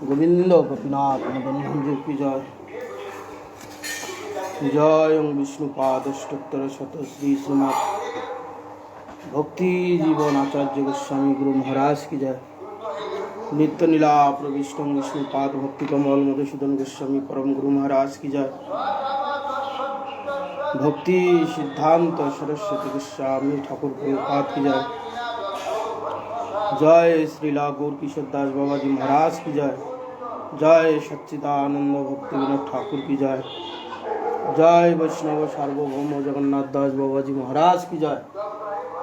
गोविंद गोपीनाथ मदन मंजू की जय। जय विष्णुपादष्टोत्तर शत श्री श्रीमद भक्ति जीवन आचार्य गोस्वामी गुरु महाराज की जय। नित्य नीला प्रविष्टम विष्णुपाद भक्ति कमल मधुसूदन गोस्वामी परम गुरु महाराज की जय। भक्ति सिद्धांत सरस्वती गोस्वामी ठाकुर प्रभुपाद की जय। जय श्रीला गौर किशोर दास बाबा जी महाराज की जय। जय सच्चिदानंद भक्ति विनोद ठाकुर की जय। जय वैष्णव सार्वभौम जगन्नाथ दास बाबा जी महाराज की जय।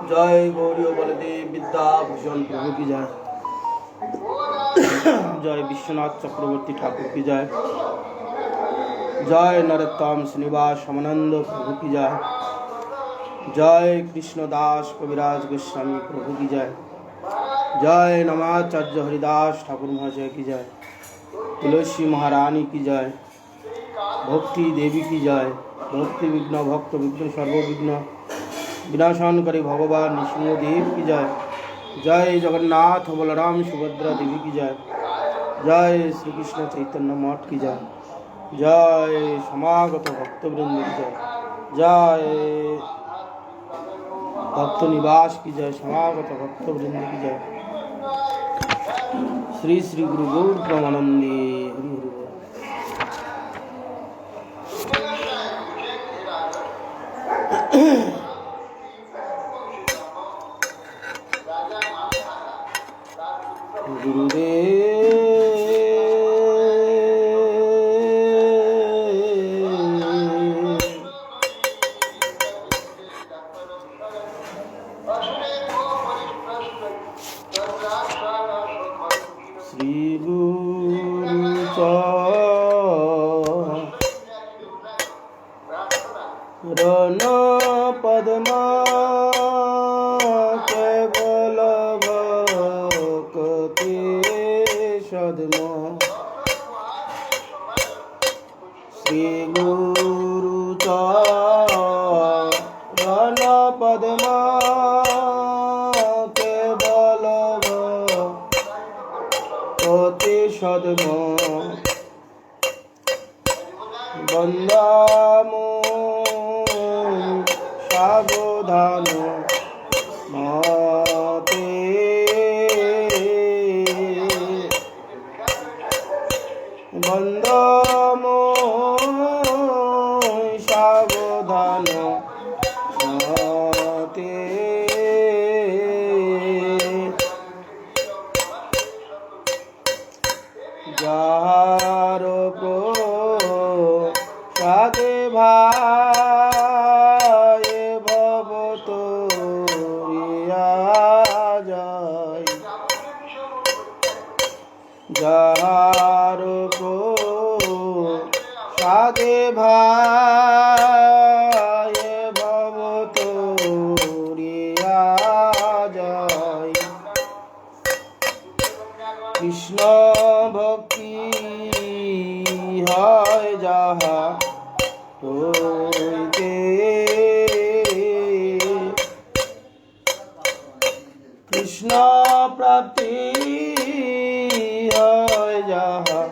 जय गौरी बलदेव विद्याभूषण प्रभु की जय। जय विश्वनाथ चक्रवर्ती ठाकुर की जय। जय नरोत्तम श्रीनिवास रामानंद प्रभु की जय। जय कृष्णदास कविराज गोस्वामी प्रभु की जय। जय नमाचार्य हरिदास ठाकुर महाशय की जय। तुलसी महारानी की जय। भक्ति देवी की जय। भक्ति विघ्न भक्त विघ्न सर्वविघ्न विनाशानकरी भगवान नृसिंहदेव की जय। जय जगन्नाथ बलराम सुभद्रा देवी की जय। जय श्री कृष्ण चैतन्य मठ की जय। जय समागत भक्तवृंद की जय। जय भक्त निवास की जय। समागत भक्तवृंद की जय। श्री श्री गुरु गौर प्रेमानंदे हरि हरि। चरण पद्मा केवल भक्ति सद्म श्री गुरु चरण पद्मा केवल भक्ति सद्म बंदामो सावधान मते बंदमो सावधान मते जार प्रसादे भाई जार प्रसादे भाई भवतोरिया जय। कृष्ण भक्ति है जहाँ होइते कृष्ण प्राप्ति है जहाँ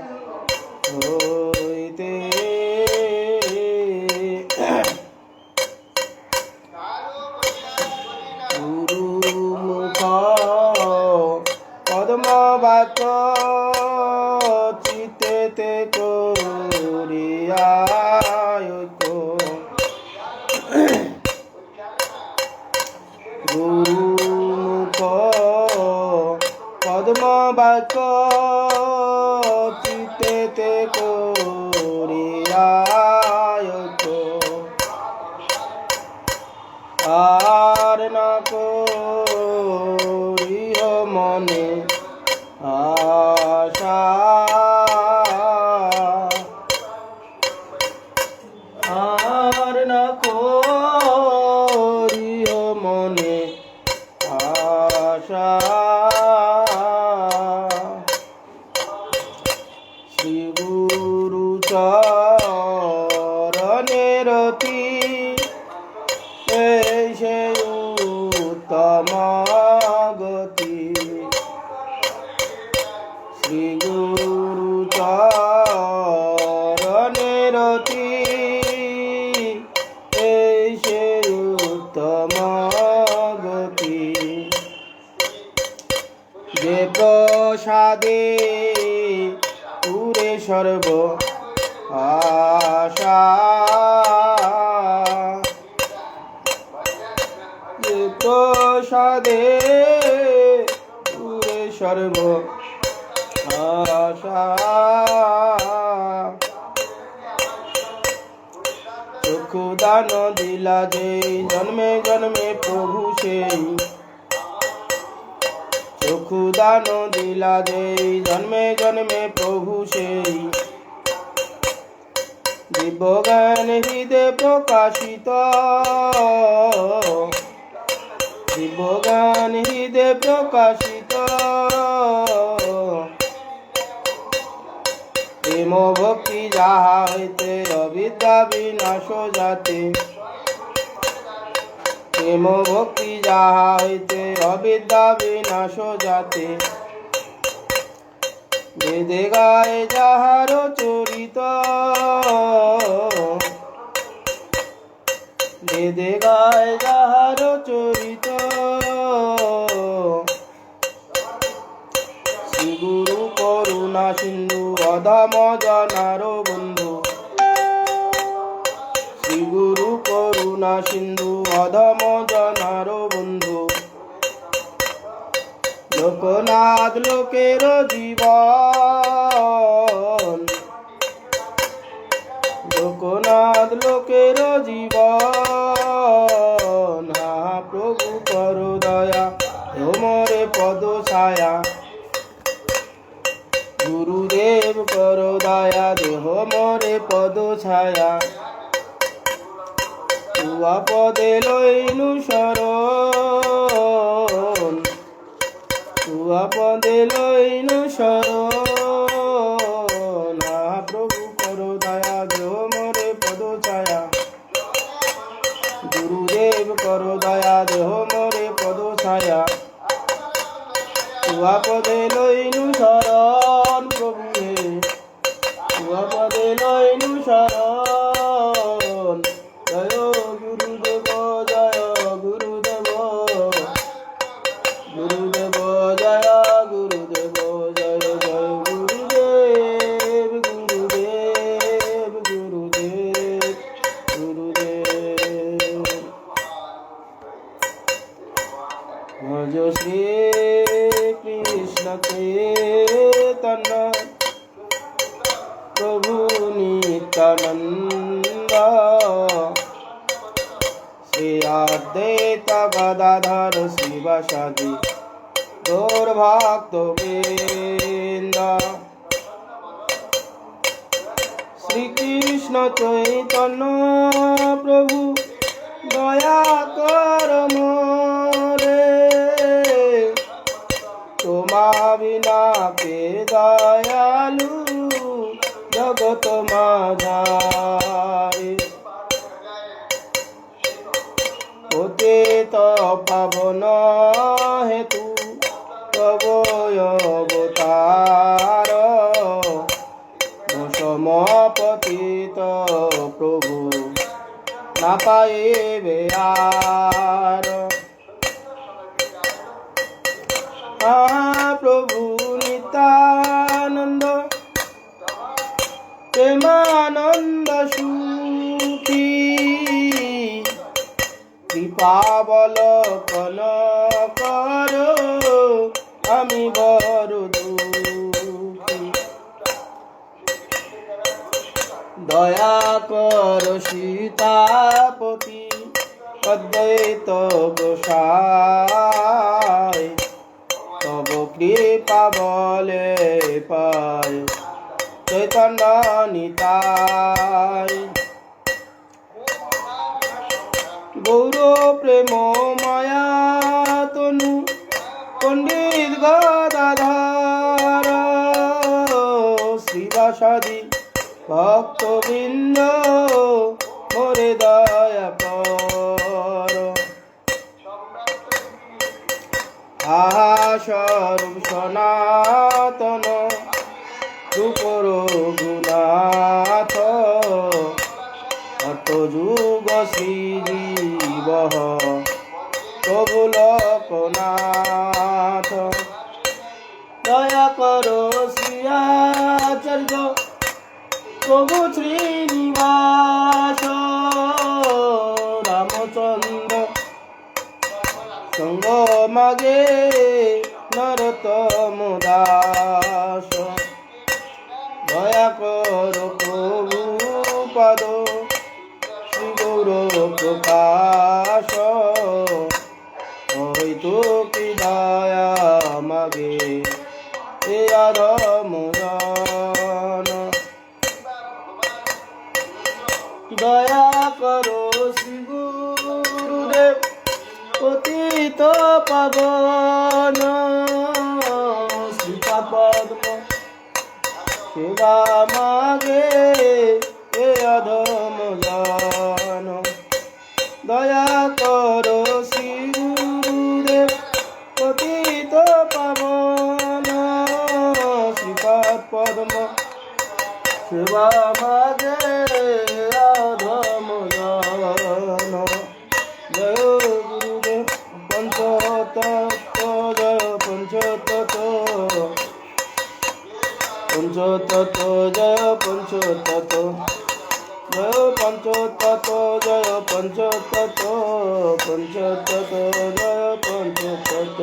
होइते गुरुमुख पद्म वाक चित्ते कोरिया गुरुमुख पद्म वाक चित्ते कोरिया आर न कोरिह मने आशा आर न कोरिह मने आशा श्री गुरु चरणे रति ऐसे उत्तम गति श्री गुरु চরণে রতি এই সে উত্তম গতি যে প্রসাদে পুরে সর্ব আশা যে প্রসাদে পুরে সর্ব আশা চক্ষু দান দিলা যে জন্মে জন্মে প্রভু সেই চক্ষু দান দিলা যে জন্মে জন্মে প্রভু সেই দিব্যজ্ঞান হৃদে প্রকাশিত দিব্যজ্ঞান হৃদে প্রকাশিত প্রেম ভক্তি যাহা হইতে অবিদ্যা বিনাশ যাতে প্রেম ভক্তি যাহা হইতে অবিদ্যা বিনাশ যাতে বেদে গায়ে যাহার চরিত বেদে গায়ে যাহার চরিত শ্রী গুরু করুণা সিন্ধু অধম জনার বন্ধু শ্রী গুরু করুণা সিন্ধু অধম জনার বন্ধু লোকনাথ লোকের জীবন লোকনাথ লোকের জীবন হা প্রভু কর দয়া তোমরে পদ ছায়া গুরুদেব কর দয়া দেহ মরে পদ ছায়া তুয়া পদে লইনু শরণ তুয়া পদে লইনু শরণ প্রভু কর দয়া দেহ মরে পদ ছায়া গুরুদেব কর দয়া দেহ মরে পদ ছায়া তুয়া পদে লইনু শরণ প্রভু হে তুয়া পদে লইনু শরণ জয় গুরুদেব জয় গুরুদেব গুরুদেব জয় গুরুদেব জয় জয় গুরুদেব গুরুদেব গুরুদেব গুরুদেব ভজ শ্রী কৃষ্ণ চৈতন্য প্রভু নিত্যানন্দ শ্রী অদ্বৈত গদাধর শিবাসাদি গৌর ভক্ত বৃন্দ শ্রীকৃষ্ণ চৈতন্য প্রভু দয়া কর মোরে তোমা বিনা কে দয়ালু জগত মাঝারে পতিত পাবন হেতু তব অবতার দশম পতিত প্রভু না পাইবে আর প্রভু নিত্যানন্দ প্রেমানন্দ সুখী কৃপাবলকন কর আমি বড় দুঃখী দয়া কর সীতাপতি অদ্বৈত গোসাই তব কৃপা বলে পায় চৈতন্য নিতাই গৌর প্রেম মায়া তনু পণ্ডিত গদাধর শ্রীবাসাদি ভক্তবৃন্দ মোরে দয়া কর আহা স্বরূপ সনাতন রূপর গুনাথ অত যুগ শ্রীজীব প্রভু লোকনাথ দয়া করো শ্রী আচার্য প্রভু শ্রীনিবাস রামচন্দ্র সঙ্গ মাগে নরতম দাস দয়া করো প্রভু পদ শ্রী গৌর প্রকাশ হয়তো কি দয়া মাগে এ আধমজন দয়া করো শ্রী গুরুদেব পতিত পাবন শ্রীপাদপদ্ম সেবা মাগে এ অধমজন দয়া করো শ্রী গুরুদেব পতিত পাবন শ্রীপাদপদ্ম সেবা মাগে অধমজন জয় গুরুদেব পঞ্চতত্ত্ব জয় পঞ্চতত্ত্ব পঞ্চতত্ত্ব জয় পঞ্চতত্ত্ব জয় পঞ্চতত্ত্ব জয় পঞ্চতত্ত্ব পঞ্চতত্ত্ব জয় পঞ্চতত্ত্ব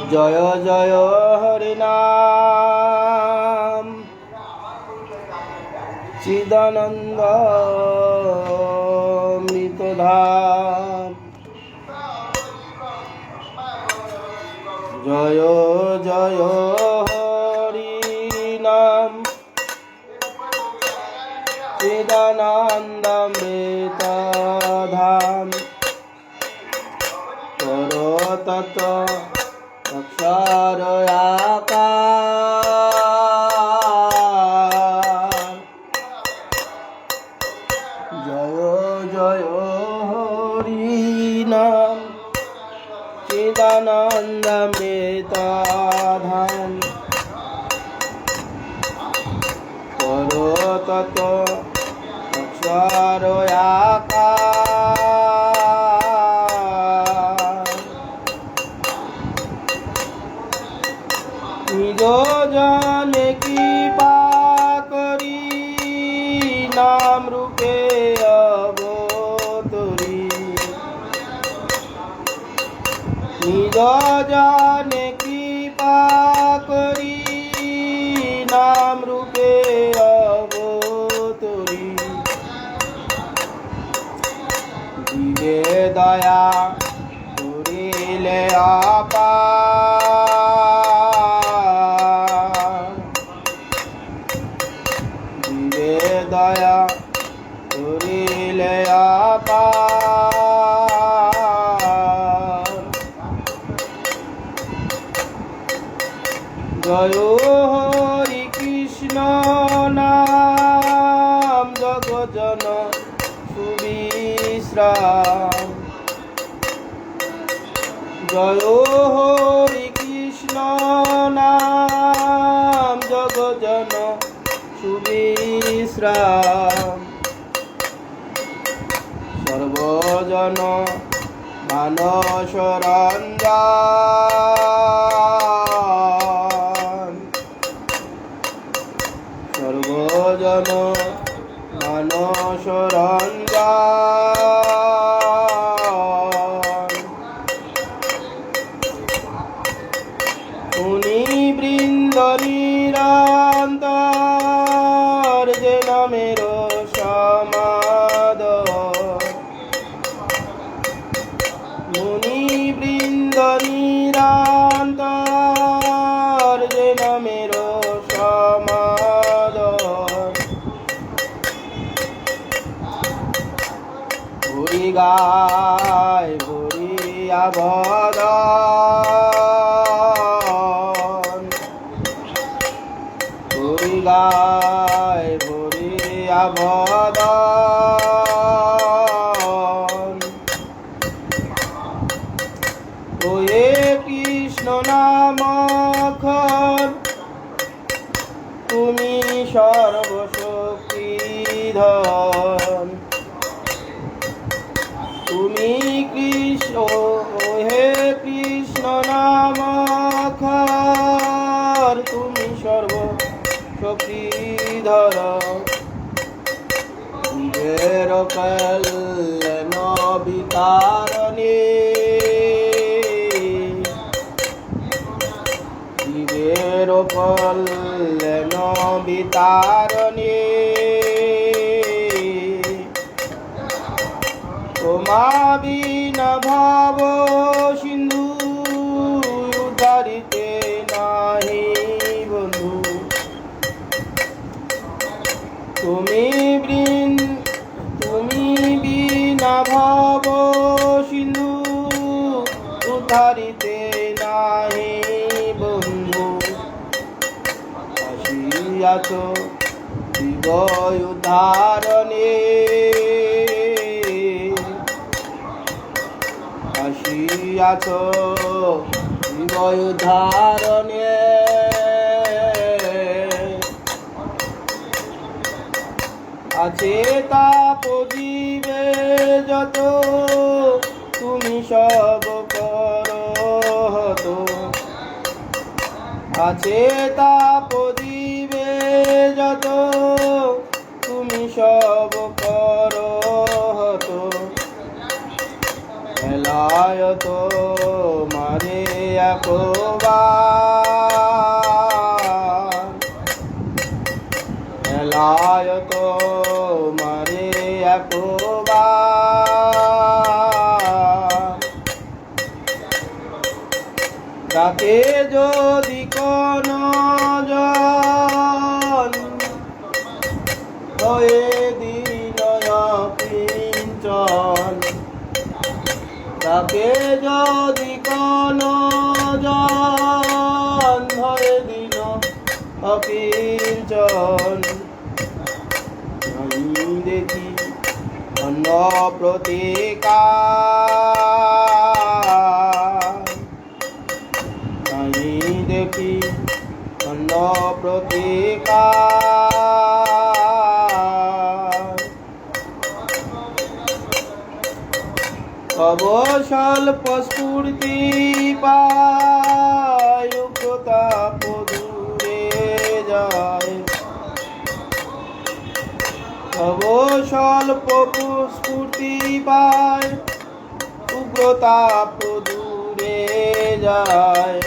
জয় জয় হরি নাম চিদানন্দ মৃতধাম জয় জয় হরি নাম চিদানন্দ মৃতধাম করো তত অক্ষর আকার জয় জয় হরি নাম চিদানন্দ মৃতধাম করো তত অক্ষর আকার নিজ জানে কৃপা করি নাম রূপে অবতরি নিজ জানে কৃপা করি নাম রূপে অবতরি দিবে দয়া করিলে অপার দিবে দয়া করিলে অপার জয় হরি কৃষ্ণ নাম জগজন সুবিশ্রাম জয় হরি কৃষ্ণ নাম জগজন সুবিশ্রাম সর্বজন মানস রঞ্জন সর্বজন মানস রঞ্জন মুনি বৃন্দ নিরন্তর যে নামের সমাদর মুনি বৃন্দ নিরন্তর গায় ভরিয়া বদন, হরি গায় ভরিয়া বদন। ওয়ে কৃষ্ণ নামখন তুমি সর্বশক্তিধর, তুমি কৃষ্ণ হে কৃষ্ণ নামখন তুমি সর্বশক্তিধর। জীবের কল্যাণ বিতারণে, জীবের কল্যাণ বিতারণে, তোমা বিনা ভাব সিন্ধু উদ্ধারিতে নাহি বন্ধু। তুমি বিনা ভাব সিন্ধু উদ্ধারিতে নাহি বন্ধু। আসিয়াছ জীব উদ্ধারণে, আসিয়াছ জীব উদ্ধারণে। আছে তাপ জীবে যত তুমি সব করহত, আছে তাপ জীবে যত তুমি সব করহত। হেলায়ত মারে একবার, হেলায়ত মারে একবার। তাকে যদি কোন জন হয়ে দিন কিঞ্চন, তাকে যদি কোন জন হয়ে দিন অকিঞ্চন। আমি দেখি অন্য প্রতিকার, আমি দেখি অন্য প্রতিকার। তব স্বল্প স্ফূর্তি পায় উগ্রতাপ দূরে যায়, তব স্বল্প স্ফূর্তি পায় উগ্রতাপ দূরে যায়।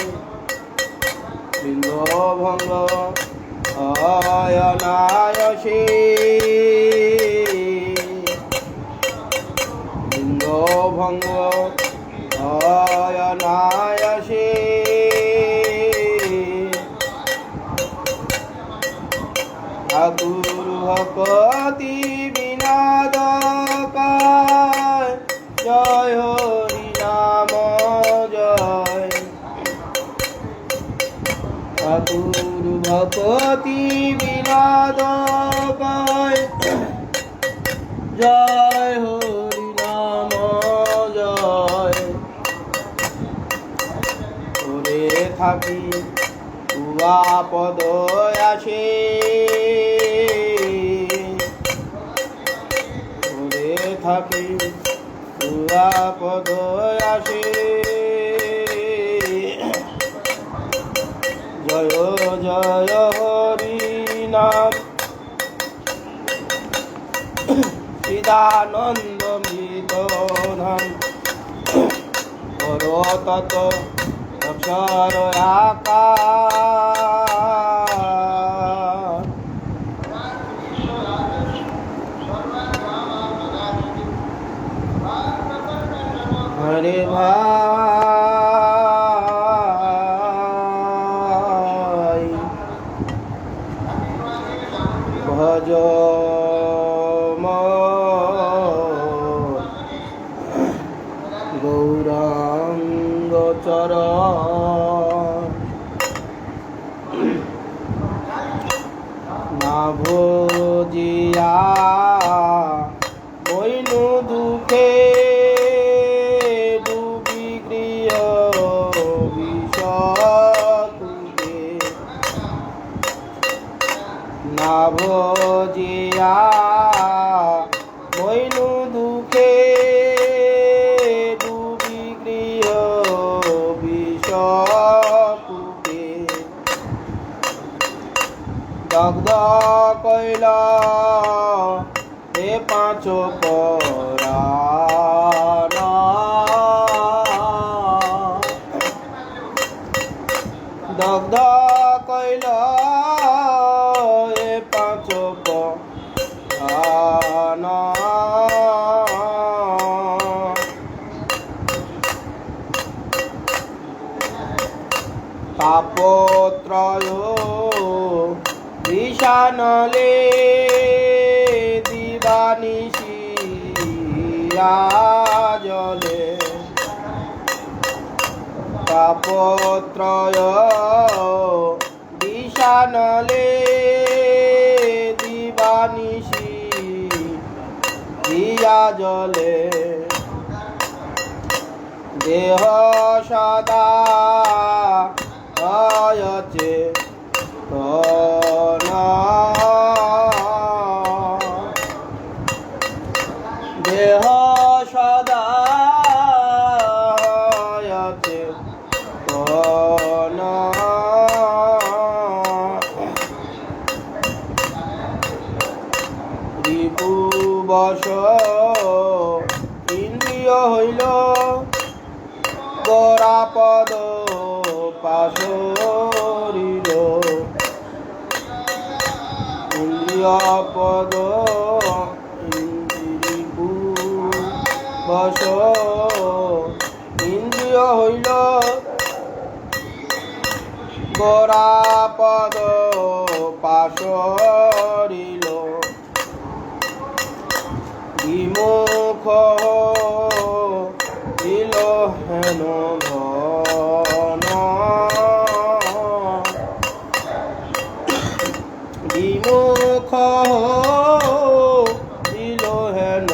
লিঙ্গভঙ্গ অনায়াসে, লিঙ্গভঙ্গ অনায়াসে। ঠাকুর ভকতি বিনাদকায়, জয় হরি নাম জয়। ঠাকুর ভকতি বিনাদকায়, জয় হরি নাম জয়। করে থাকি উয়া পদ আসে, করে থাকি উয়া পদ আসে। জয় জয় হরি নাম চিদানন্দ মৃত ধাম, করো তত অক্ষর আকার। হরে ভাই ভজ কর। না ভজিয়া মইনু দুঃখে ডুবি গৃহ বিষকুলে। না ভজিয়া মইনু দুঃখে ডুবি গৃহ বিষকুলে। দগ্ধ কইল এ পাঁচ পরাণ। দগ্ধ কইল এ পাঁচ পরাণ। তাপত্রয় বিষানলে দিবানিশি জলে। তাপত্রয় বিষানলে দিবানিশি দিয়া জলে। দেহ সদা হয়ছে দেহ সদা হয়ছে রিপু বশ ইন্দ্রিয় হইল গোরাপদ পাশরিল। ইন্দ্রিয় পদ রিপু বশ ইন্দ্রিয় হইল গোরাপদ পাশরিল। বিমুখ হইল হেন ধন। বিমুখ হইল হেন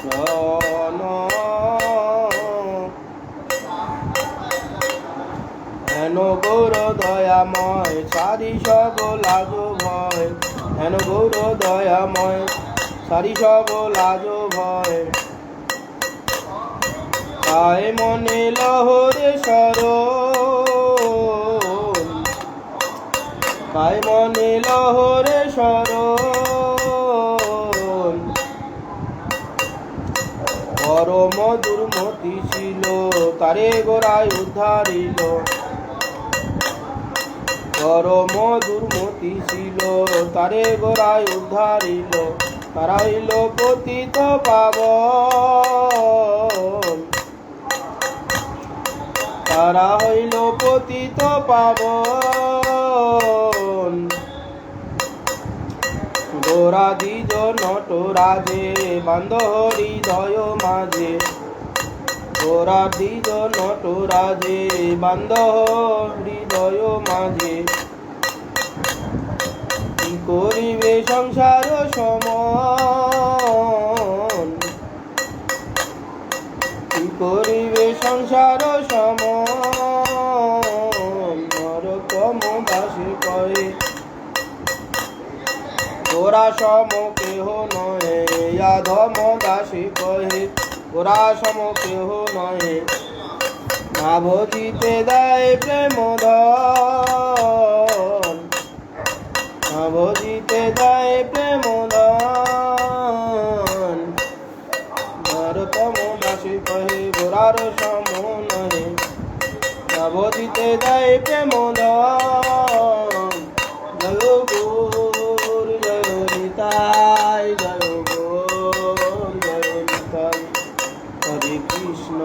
ধন। হেন গৌর দয়াময় সারি সব লাজ ভয়। হেন গৌর দয়াময় সারি সব লাজ ভয়। আয় মনে লহরে শরণ। আয় মনে লহরে শরণ। পরম দুর্মতি ছিল তারে গোড়ায় উদ্ধারিল। পরম দুর্মতি ছিল তারে গোড়ায় উদ্ধারিল। তারা হইল পতিত পাবন। তারা হইল পতিত পাবন। গোরা দ্বিজ নটরাজে বান্ধ হৃদয় মাঝে। গোরা দ্বিজ নটরাজে বান্ধ হৃদয় মাঝে। কি করিবে সংসার সমন। কি করিবে সংসার সমন। নরকম দাসে কহে গোরা সম কেহ নহে। আধম দাসে কহে গোরা সম কেহ নহে। না ভজিতে দেয় প্রেম ধন। না ভজিতে দেয় প্রেম ধন। নরতম দাসে কহে গোরার সম নহে। না ভজিতে দেয় প্রেম ধন। জয় গৌর জয় নিতাই জয় গৌর জয় নিতাই। হরে কৃষ্ণ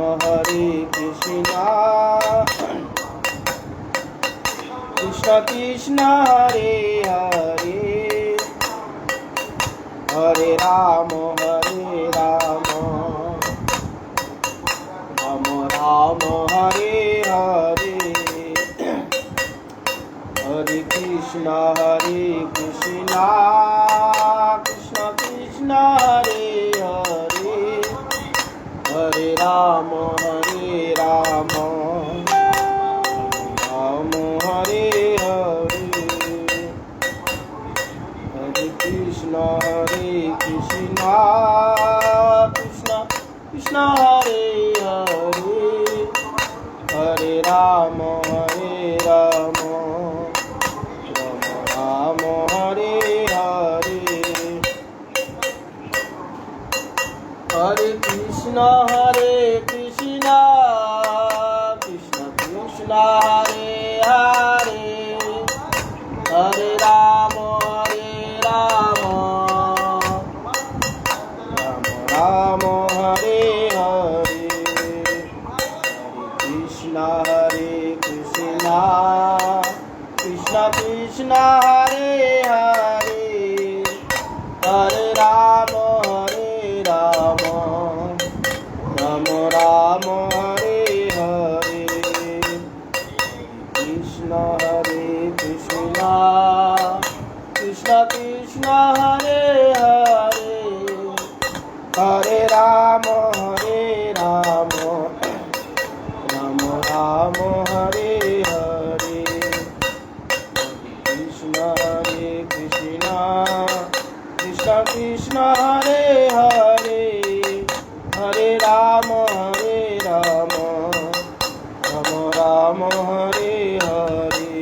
কৃষ্ণ কৃষ্ণ হরে হরে হরে রাম রাম রাম হরে কৃষ্ণ হরে কৃষ্ণ কৃষ্ণ কৃষ্ণ হরে হরে হরে রাম রাম হরে হরে হরে কৃষ্ণ কৃষ্ণ কৃষ্ণ হরে হরে হরে রাম রাম রাম হরে হরে হরে কৃষ্ণ কৃষ্ণ কৃষ্ণ হরে হরে হরে রাম রাম রাম হরে হরে হরে কৃষ্ণ কৃষ্ণ কৃষ্ণ কৃষ্ণ হরে হরে হরে রাম রাম রাম রাম হরে হরে কৃষ্ণ কৃষ্ণ কৃষ্ণ কৃষ্ণ হরে হরে হরে রাম রাম রাম রাম হরে হরে কৃষ্ণ কৃষ্ণ কৃষ্ণ কৃষ্ণ হরে হরে হরে রাম রাম রাম রাম হরে হরে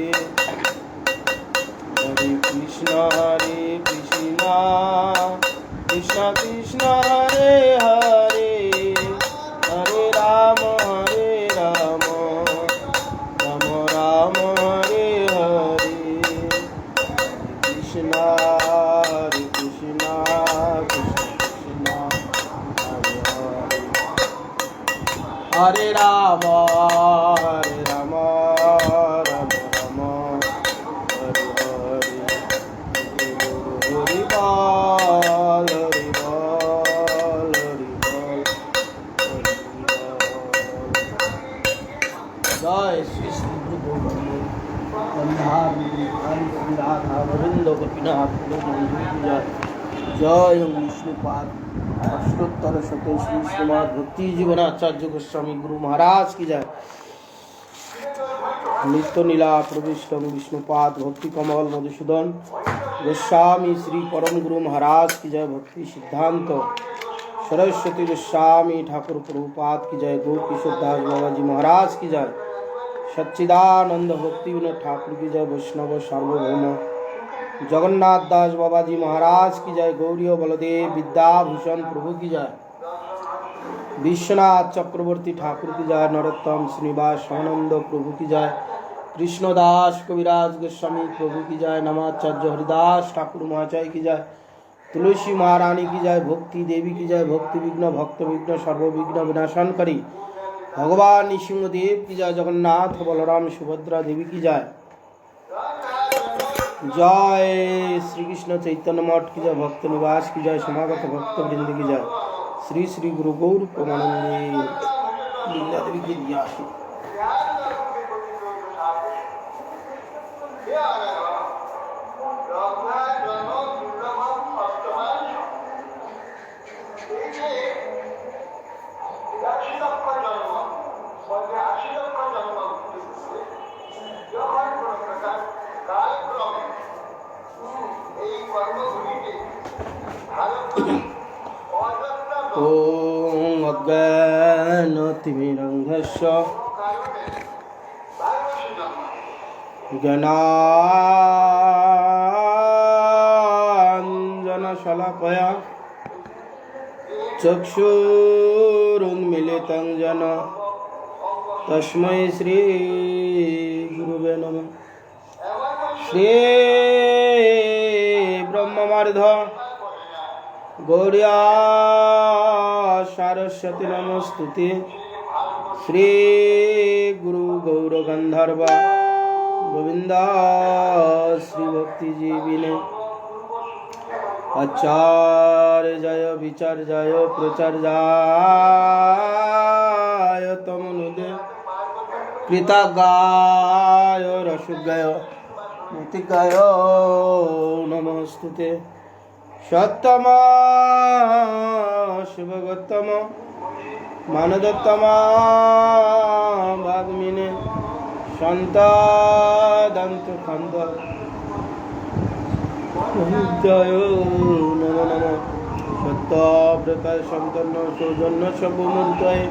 হরে কৃষ্ণ কৃষ্ণ কৃষ্ণ কৃষ্ণ হরে হরে হরে রাম রাম রাম রাম হরে হরে কৃষ্ণ কৃষ্ণ কৃষ্ণ হরে রাম রাম রাম হরে হরে হরি বল হরি বল হরি বল জয় শ্রী শ্রী গুরু গোবিন্দ রাধা গোবিন্দ গোপীনাথ জয় জয় विष्णुपाद अष्टोत्तर शतों श्री श्रीमद् भक्ति जीवनाचार्य गोस्वामी गुरु महाराज की जय। नित्य नीला प्रविष्ट विष्णुपाद भक्ति कमल मधुसूदन गोस्वामी श्री परम गुरु महाराज की जय। भक्ति सिद्धांत सरस्वती गोस्वामी ठाकुर प्रभुपाद की जय। गौ किशोर दास बाबा जी महाराज की जय। सच्चिदानंद भक्ति विनोद ठाकुर की जय। वैष्णव सार्वभौम जगन्नाथ दास बाबा जी महाराज की जय। गौरी बलदेव विद्याभूषण प्रभु की जय। विश्वनाथ चक्रवर्ती ठाकुर की जय। नरोत्तम श्रीनिवास स्वानंद प्रभु की जय। कृष्णदास कविराज गोस्वामी प्रभु की जय। नमाचार्य हरिदास ठाकुर महाशय की जय। तुलसी महारानी की जय। भक्ति देवी की जय। भक्ति विघ्न भक्त विघ्न सर्वविघ्न विनाशन करी भगवान नृसिंहदेव की जय। जगन्नाथ बलराम सुभद्रा देवी की जय। जय श्री कृष्ण चैतन्य मठ की जय। भक्त निवास की जय। समागत भक्त वृंद की जय। श्री श्री गुरु गौर प्रेमानंदे लीला देवी की जय। ओम अज्ञानतिमिरन्धस्य ज्ञानाञ्जनशलाकया चक्षुरुन्मीलितं येन तस्मै श्री गुरुवे नमः। श्री ब्रह्मवार्ध गौरिया सारस्वती नमस्तुते। श्री गुरु गौर गंधर्व गोविंद श्री भक्ति जीविने आचार्य जय विचार जय प्रचार जय तमनुदे कृतगाय रसुगाय মৃত্তিকায় নমস্তুতে। সত্তমা শিবগোত্তম মানদোত্তমা বাগ্মিনে সন্তাদন্ত খন্দ জয় নমো নমঃ। সত্যব্রতায় সন্তন্ন সৌজন্য সবমূর্তয়ে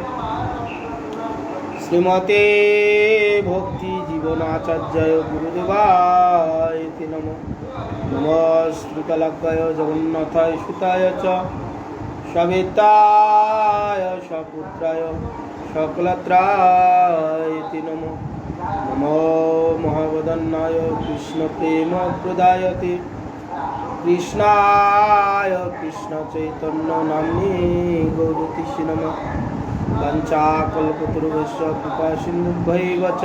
শ্রীমতে ভক্তি জীবনাচার্যায় গুরুদেবায় নমঃ। নমস্কৃতলাজ্ঞায় জগন্নাথায় সুতায় চ সবিতায় সপুত্রায় সকলত্রায় নমঃ। নমো মহাবদন্নায় কৃষ্ণ প্রেম প্রদায়তে কৃষ্ণায় কৃষ্ণ চৈতন্য নাম্নে গৌরতিষ্ঠে নমঃ। পঞ্চাকল্পতরুভ্যশ্চ কৃপা সিন্ধুভ্যৈব চ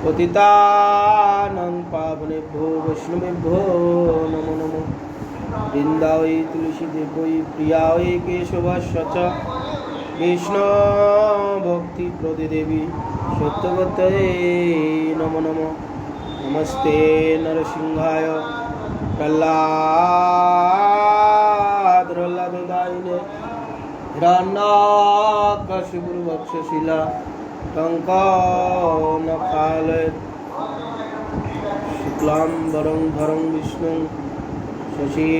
পতিতানাং পাবনেভ্যো বৈষ্ণবেভ্যো নমো নমঃ। বৃন্দাবৈ তুলসীদেবৈ প্রিয়াयै কেশবস্য চ কৃষ্ণ ভক্তি প্রদে দেবী সত্যবতয়ে নমো নমঃ। নমস্তে নরসিংহায় প্রহ্লাদাইনে হিরণ্যকশিপুর্বক্ষশিলা টঙ্কনখালয়ে শুক্লাম্বরং ধরং বিষ্ণুং শশীবর্ণং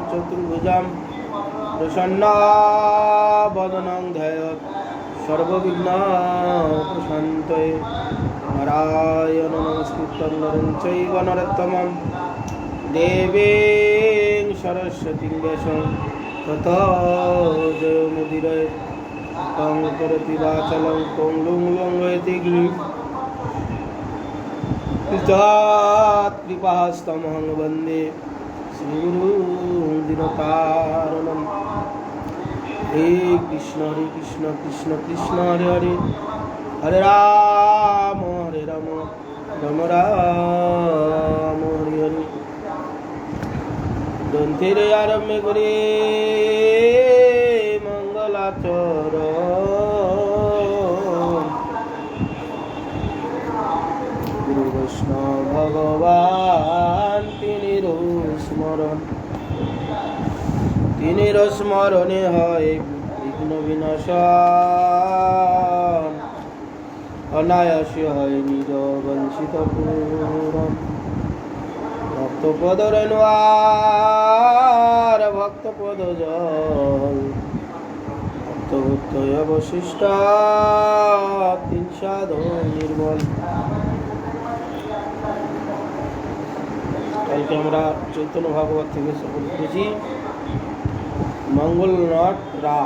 চতুর্ভুজাং প্রসন্নবদनं ধ্যায়ेत् সর্ববিঘ্নোপশান্তয়ে। নারায়ণ নমস্কৃত্যং নরং চৈব নরোত্তমং দেবীং সরস্বতীং ব্যাসং ততো জয়মুদীরয়ে। তং করতি বাচালং পঙ্গুং লঙ্ঘয়তে কৃপাস্তমহং বন্দে শ্রীগুরুং দীনতারিণম। হরে কৃষ্ণ কৃষ্ণ কৃষ্ণ হরে হরে, হরে রাম রাম রাম হরে হরে। গ্রন্থের আরম্ভে করে মঙ্গলাচরণ গুরু বৈষ্ণব ভগবান তিনির স্মরণে হয় বিঘ্ন বিনাশন, অনায়াসে হয় নিজ বঞ্চিত পূরণ। ভক্তপদ রেণুয়ার ভক্তপদ জল ভক্তভক্ত অবশিষ্ট তিন সাধন নির্মল। কালকে আমরা চৈতন্য ভাগবত থেকে শ্রবণ করেছি মঙ্গল নট রা।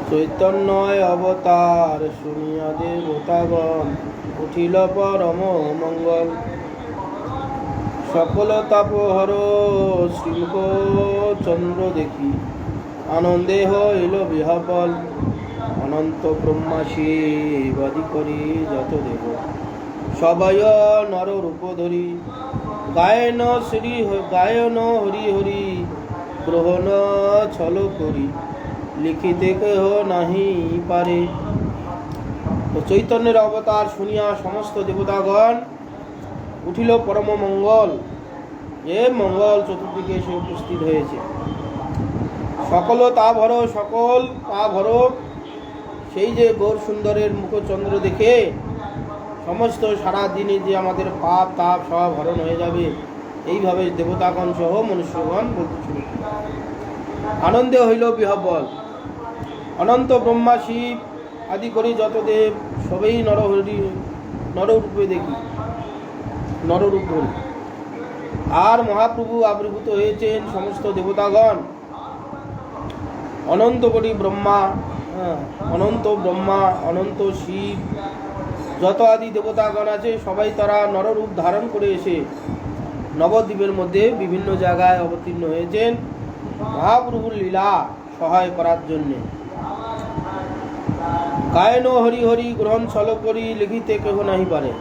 চৈতন্যয় অবতার শুনিয়া দেবতাগণ উঠিল পরম মঙ্গল। সকল তাপহর শ্রীমুখ চন্দ্র দেখি আনন্দে হইল বিহ্বল। অনন্ত ব্রহ্মা শিবাদি করি যত দেব সবাই নর রূপ ধরি। গায়ন হরি হরি গ্রহণ ছল করি লিখিতে কেহ নাহি পারে। তো চৈতন্যের অবতার শুনিয়া সমস্ত দেবতাগণ উঠিল পরম মঙ্গল। যে মঙ্গল চতুর্দিকে এসে উপস্থিত হয়েছে। সকল তা ভর সেই যে গৌর সুন্দরের মুখচন্দ্র দেখে সমস্ত সারা দিনে যে আমাদের পাপ তাপ সব হরণ হয়ে যাবে, এইভাবে দেবতাগণ সহ মনুষ্যগণ বলতে শুরু। আনন্দে হইল বিহ্বল। অনন্ত ব্রহ্মা শিব আদি করি যত দেব সবেই নররূপে দেখি, নররূপ ধরি। আর মহাপ্রভু আবির্ভূত হয়েছেন সমস্ত দেবতাগণ। অনন্ত কোটি ব্রহ্মা, অনন্ত শিব যত আদি দেবতাগণ আছে সবাই তারা নররূপ ধারণ করে এসে নবদ্বীপের মধ্যে বিভিন্ন জায়গায় অবতীর্ণ হয়েছেন মহাপ্রভুর লীলা সহায় করার জন্যে। গায়ন হরি হরি গ্রহণ ছল করি লিখিতে কেহ নাহি পারে।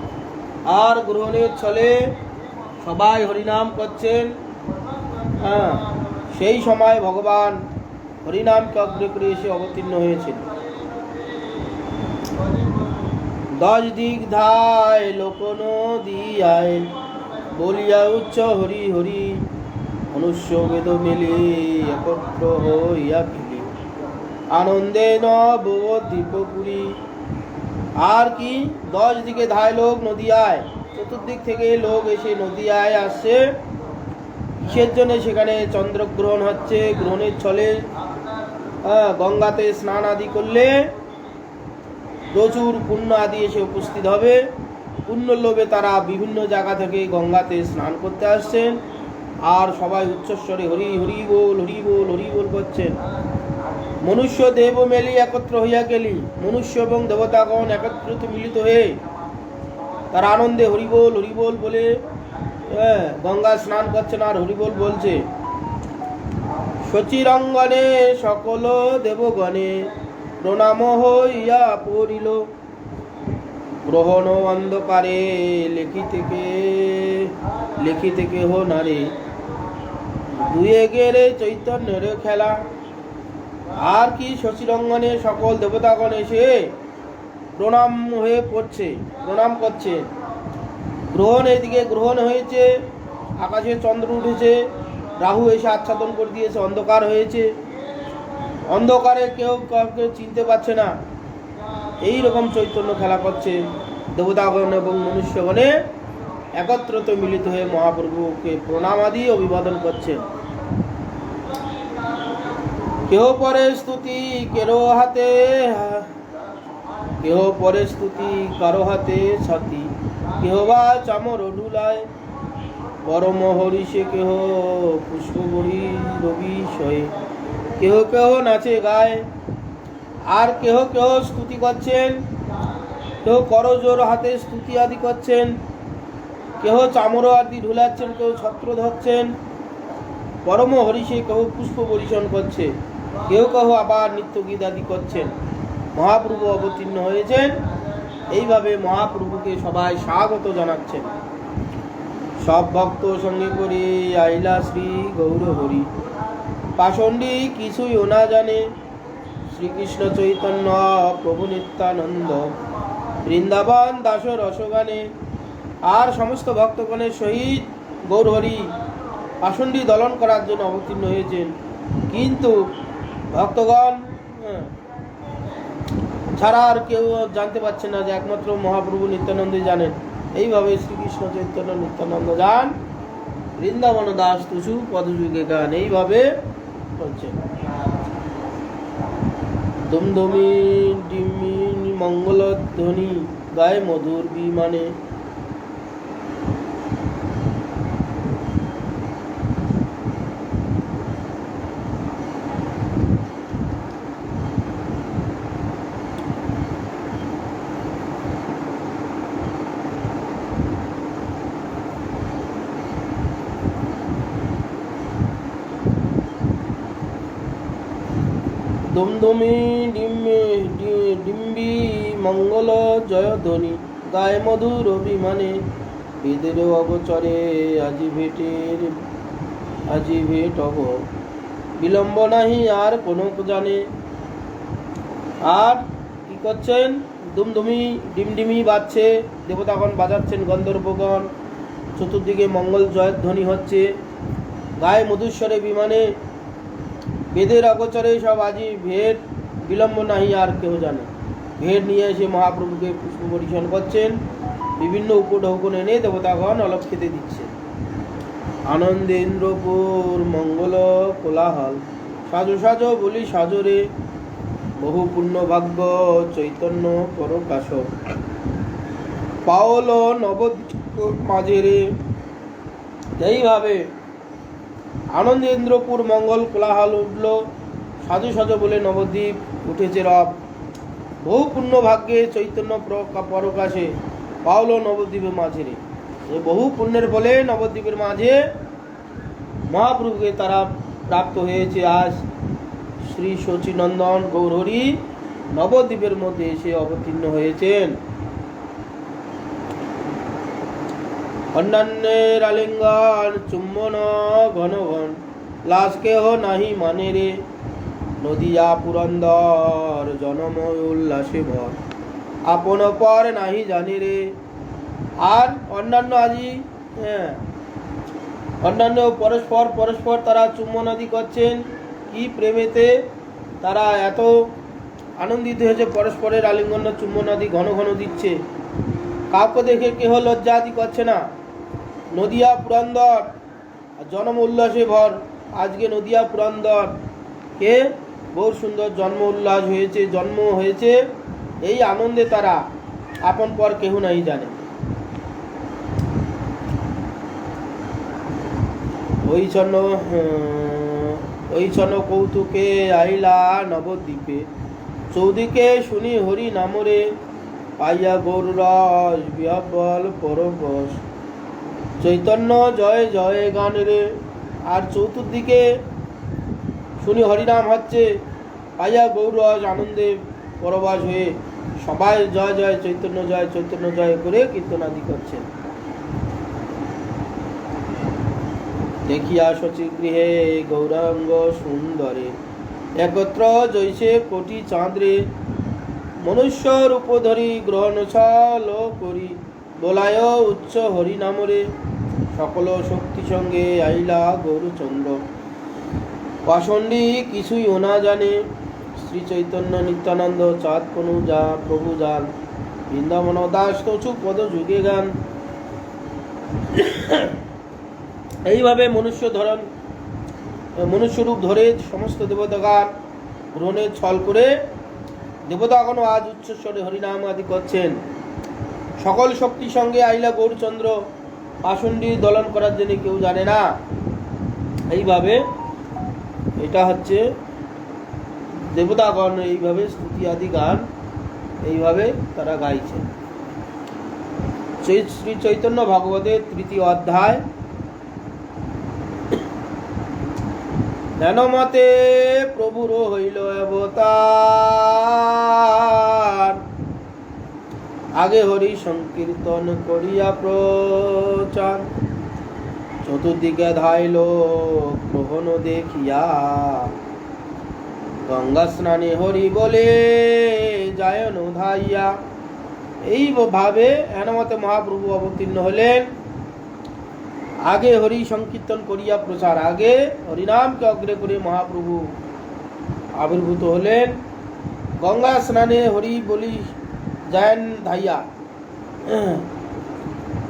আর গ্রহণের ছলে সবাই হরিনাম করছেন। সেই সময় ভগবান হরিনামকে অগ্রে করে এসে অবতীর্ণ হয়েছেন। 10 দিক ধায় লোকন দিয়ায় বলিয়া উচ্চ হরি হরি মনুষ্য বেদ মেলে একত্র হইয়া ফিরি আনন্দে নবদ্বীপপুরী। আর কি 10 দিকে ধায় লোক নদিয়ায়, চতুর্দিক থেকে লোক এসে নদিয়ায় আসছে। কিসের জন্য? সেখানে চন্দ্রগ্রহণ হচ্ছে। গ্রহণের ছলে গঙ্গাতে স্নান আদি করলে প্রচুর পুণ্য আদি এসে উপস্থিত হবে। পুণ্যর লোভে তারা বিভিন্ন জায়গা থেকে গঙ্গাতে স্নান করতে আসছেন। আর সবাই উচ্চস্বরে হরি হরি বল হরি বল হরি বল করছেন। মনুষ্য দেব মেলি একত্র হইয়া গেলি, মনুষ্য এবং দেবতাগণ একত্রিত মিলিত হয়ে তার আনন্দে হরিবোল হরিবোল বলে গঙ্গা স্নান করছেন আর হরিবোল বলছে। শচীরঙ্গনে সকল দেবগণে প্রণাম হইয়া পড়িল, গ্রহণ অন্ধকারে লিখিতে কেহ নারে, দুয়ে গেরে চৈতন্যের খেলা। আর কি শচীরঙ্গনে সকল দেবতাগণ এসে প্রণাম হয়ে পড়ছে, প্রণাম করছে। গ্রহণ এদিকে গ্রহণ হয়েছে, আকাশে চন্দ্র উঠেছে, রাহু এসে আচ্ছাদন করে দিয়েছে, অন্ধকার হয়েছে। অন্ধকারে কেউ কাউকে চিনতে পারছে না। এই রকম চৈতন্য খেলা করছে। দেবতাগণ এবং মনুষ্যগণে একত্রিত মিলিত হয়ে মহাপ্রভুকে প্রণাম আদি অভিবাদন করছে। কেহ পরে স্তুতি কারো হাতে ছাতি, কেহ বা চামর ডুলায়, পরম হরিষে কেহ পুষ্প বড়ি রবি শয়ে, কেহ কেহ নাচে গায়। আর কেহ কেহ স্তুতি করছেন, কেহ করজোর হাতে স্তুতি আদি করছেন, কেহ চামর আদি ঢুলাচ্ছেন, কেউ ছত্র ধরছেন। পরম হরিষে কেহ পুষ্প বরিশন করছে, কেউ কেহ আবার নৃত্য গীত আদি করছেন। মহাপ্রভু অবতীর্ণ হয়েছেন। এইভাবে মহাপ্রভুকে সবাই স্বাগত জানাচ্ছেন। সব ভক্ত সঙ্গে করে আইলা শ্রী গৌর হরি, পাষণ্ডী কিছুই না জানে, শ্রীকৃষ্ণ চৈতন্য প্রভু নিত্যানন্দ বৃন্দাবন দাস রসগানে। আর সমস্ত ভক্তগণের সহিত গৌর হরি পাষণ্ডী দলন করার জন্য অবতীর্ণ হয়েছেন। কিন্তু ভক্তগণ ছাড়া আর কেউ জানতে পারছে না, যে একমাত্র মহাপ্রভু নিত্যানন্দ জানেন। এইভাবে শ্রীকৃষ্ণ চৈতন্য নিত্যানন্দ যান বৃন্দাবন দাস তুসু পদযুগে গান, এইভাবে চলছে। দুমদুমি ডিমি মঙ্গলধ্বনি গায়ে মধুর বিমানে, দুমদুমি ডিম্বি মঙ্গল জয়ধ্বনি গায়ে মধুর অভিমানে, বেদের অগচরে আজি ভেট হব, বিলম্ব নাহি আর কোনো জানে। আর কি করছেন? দুমদুমি ডিমডিমি বাজছে, দেবতাগণ বাজাচ্ছেন, গন্ধর্বগণ, চতুর্দিকে মঙ্গল জয়ধ্বনি হচ্ছে, গায়ে মধুস্বরে বিমানে, বেদের অগোচরে সব আজি ভেদ, বিলম্ব নাহি আর কেউ জানে। ভেদ নিয়ে এসে মহাপ্রভুকে পুষ্প পরিশন করছেন। বিভিন্ন উপঢৌকন এনে দেবতাগণ অলপ খেতে দিচ্ছে। আনন্দেন্দ্রপুর মঙ্গল কোলাহল, সাজো সাজো বলি সাজরে, বহু পুণ্য ভাগ্য চৈতন্য পরকাশ, পাওল নবদ্বীপ মাঝেরে। এইভাবে আনন্দেন্দ্রপুর মঙ্গল কোলাহল উঠল, সাজু সাজু বলে নবদ্বীপ উঠেছে রব। বহু পুণ্য ভাগ্যে চৈতন্য পরকাশে পাওল নবদ্বীপের মাঝে রে। বহু পুণ্যের ফলে নবদ্বীপের মাঝে মহাপ্রভুকে তারা প্রাপ্ত হয়েছে। আজ শ্রী শচীনন্দন গৌরহরি নবদ্বীপের মধ্যে এসে অবতীর্ণ হয়েছেন। অন্যান্যের আলিঙ্গন চুম্বন ঘন ঘন লাশ কেহ নাহি মানে রে। নদিয়া পুরন্দর জনময় উল্লাসে ভর আপন পর নাহি জানি রে। আর অন্যান্য আজি অন্যান্য পরস্পর তারা চুম্বন আদি করছেন। কি প্রেমেতে তারা এত আনন্দিত হয়েছে, পরস্পরের আলিঙ্গন চুম্বন আদি ঘন ঘন দিচ্ছে। কাউকে দেখে কেহ লজ্জা আদি করছে না। নদিয়া পুরন্দর জন্ম উল্লাসে ভর। আজকে নদিয়া পুরন্দর কে বহু সুন্দর জন্ম উল্লাস হয়েছে, জন্ম হয়েছে, এই আনন্দে তারা আপন পর কেহ নাই জানে। ওই ছন্ন কৌতুকে আইলা নবদ্বীপে চৌদিকে শুনি হরি নামরে। পাইয়া গৌর রস বিহ্বল পরবশ চৈতন্য জয় জয় গান রে। আর চতুর্দিকে শুনি হরিনাম হচ্ছে, পাইয়া গৌর রস আনন্দে পরবশ হয়ে সবাই জয় জয় চৈতন্য জয় করে কীর্তনাদি করছে। দেখিয়া শচী গৃহে গৌরাঙ্গ সুন্দরে একত্র জৈসে কোটি চাঁদরে। মনুষ্য রূপ ধরি গ্রহণ ছল করি বলায় উচ্চ হরি নামরে। সকল শক্তি সঙ্গে আইলা গৌরচন্দ্র পাষণ্ডী কিছুই ওনা জানে। শ্রী চৈতন্য নিত্যানন্দ চাঁদ কনু যা প্রভু যান বৃন্দাবন দাস তছু পদ যুগে গান। এইভাবে মনুষ্যরূপ ধরে সমস্ত দেবতাগান গ্রহণের ছল করে দেবতাগণও আজ উচ্চস্বরে হরিনাম আদি করছেন। সকল শক্তির সঙ্গে আইলা গৌরচন্দ্র পাষণ্ডী দলন করার জন্য কেউ জানে না। এইভাবে এটা হচ্ছে দেবতাগণ এইভাবে স্তুতি আদি গান এইভাবে তারা গাইছেন। শ্রী চৈতন্য ভাগবতের ৩য় অধ্যায়। জ্ঞানমতে প্রভুর হইল অবতার আগে হরি সংকীর্তন করিয়া প্রচার। চতুর্দিকে ধাইল গ্রহণ দেখিয়া গঙ্গা স্নানে হরি বলে যায় ধাইয়া। এইভাবে জ্ঞানমতে মহাপ্রভু অবতীর্ণ হলেন। আগে হরি সংকীর্তন করিয়া প্রচার, আগে হরিনামকে অগ্রে করে মহাপ্রভু আবির্ভূত হলেন। গঙ্গা স্নানে হরি বলি যায় ধাইয়া।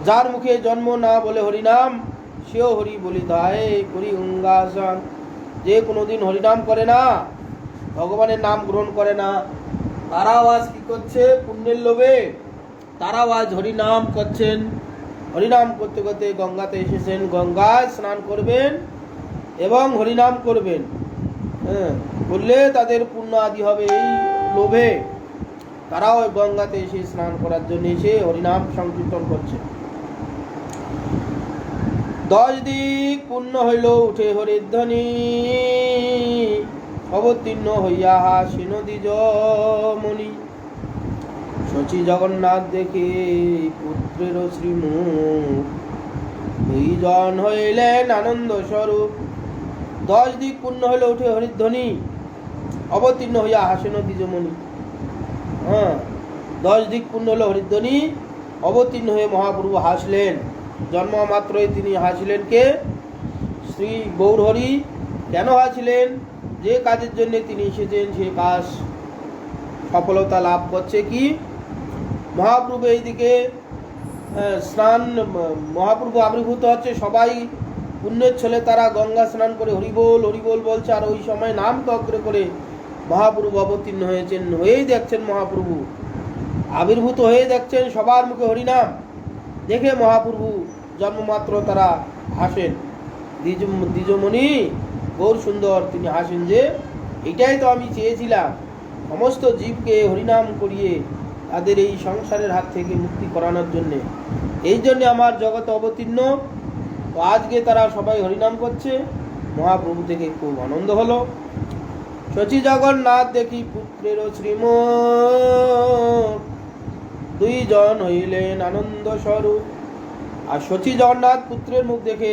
যার মুখে জন্ম না বলে হরিনাম সেও হরি বলি ধায় করি গঙ্গা স্নান। যে কোনোদিন হরিনাম করে না, ভগবানের নাম গ্রহণ করে না, তারাও আজ কি করছে? পুণ্যের লোভে তারাও আজ হরিনাম করছেন। হরিনাম করতে করতে গঙ্গাতে এসেছেন, গঙ্গায় স্নান করবেন এবং হরিনাম করবেন। করলে তাদের পুণ্য আদি হবে। এই লোভে তারাও গঙ্গাতে এসে স্নান করার জন্য এসে হরিনাম সংকীর্তন করছে। 10 দিক পূর্ণ হইল উঠে হরিধ্বনি অবতীর্ণ হইয়া হাসিন দ্বিজমণি। শচী জগন্নাথ দেখে পুত্রের শ্রীমুখ 2 জন হইলেন আনন্দ স্বরূপ। 10 দিক পূর্ণ হইল উঠে হরিধ্বনি অবতীর্ণ হইয়া হাসিন দ্বিজমণি। 10 দিক পূর্ণ হইল হরিধ্বনি অবতীর্ণ হয়ে মহাপ্রভু হাসলেন। জন্ম মাত্রই তিনি হাসিলেন। কে? শ্রী গৌরহরি। কেন হাসিলেন? যে কাজের জন্য তিনি এসেছেন সে কাজ সফলতা লাভ করছে। কি? মহাপ্রভু এইদিকে স্নান, মহাপ্রভু আবির্ভূত হচ্ছে, সবাই পুণ্যের ছেলে তারা গঙ্গা স্নান করে হরিবোল হরিবোল বলছে। আর ওই সময় নামকে অগ্রে করে মহাপ্রভু অবতীর্ণ হয়েছেন। হয়েই দেখছেন মহাপ্রভু আবির্ভূত হয়ে দেখছেন সবার মুখে হরিনাম দেখে মহাপ্রভু জন্মমাত্র তারা হাসেন। দ্বিজমণি গৌর সুন্দর তিনি হাসেন যে এটাই তো আমি চেয়েছিলাম, সমস্ত জীবকে হরিনাম করিয়ে তাদের এই সংসারের হাত থেকে মুক্তি করানোর জন্যে, এই জন্যে আমার জগতে অবতীর্ণ। তো আজকে তারা সবাই হরিনাম করছে, মহাপ্রভু থেকে খুব আনন্দ হলো। শচী জগন্নাথ দেখি পুত্রের শ্রীম, দুইজন হইলেন আনন্দ স্বরূপ। আর শচী জগন্নাথ পুত্রের মুখ দেখে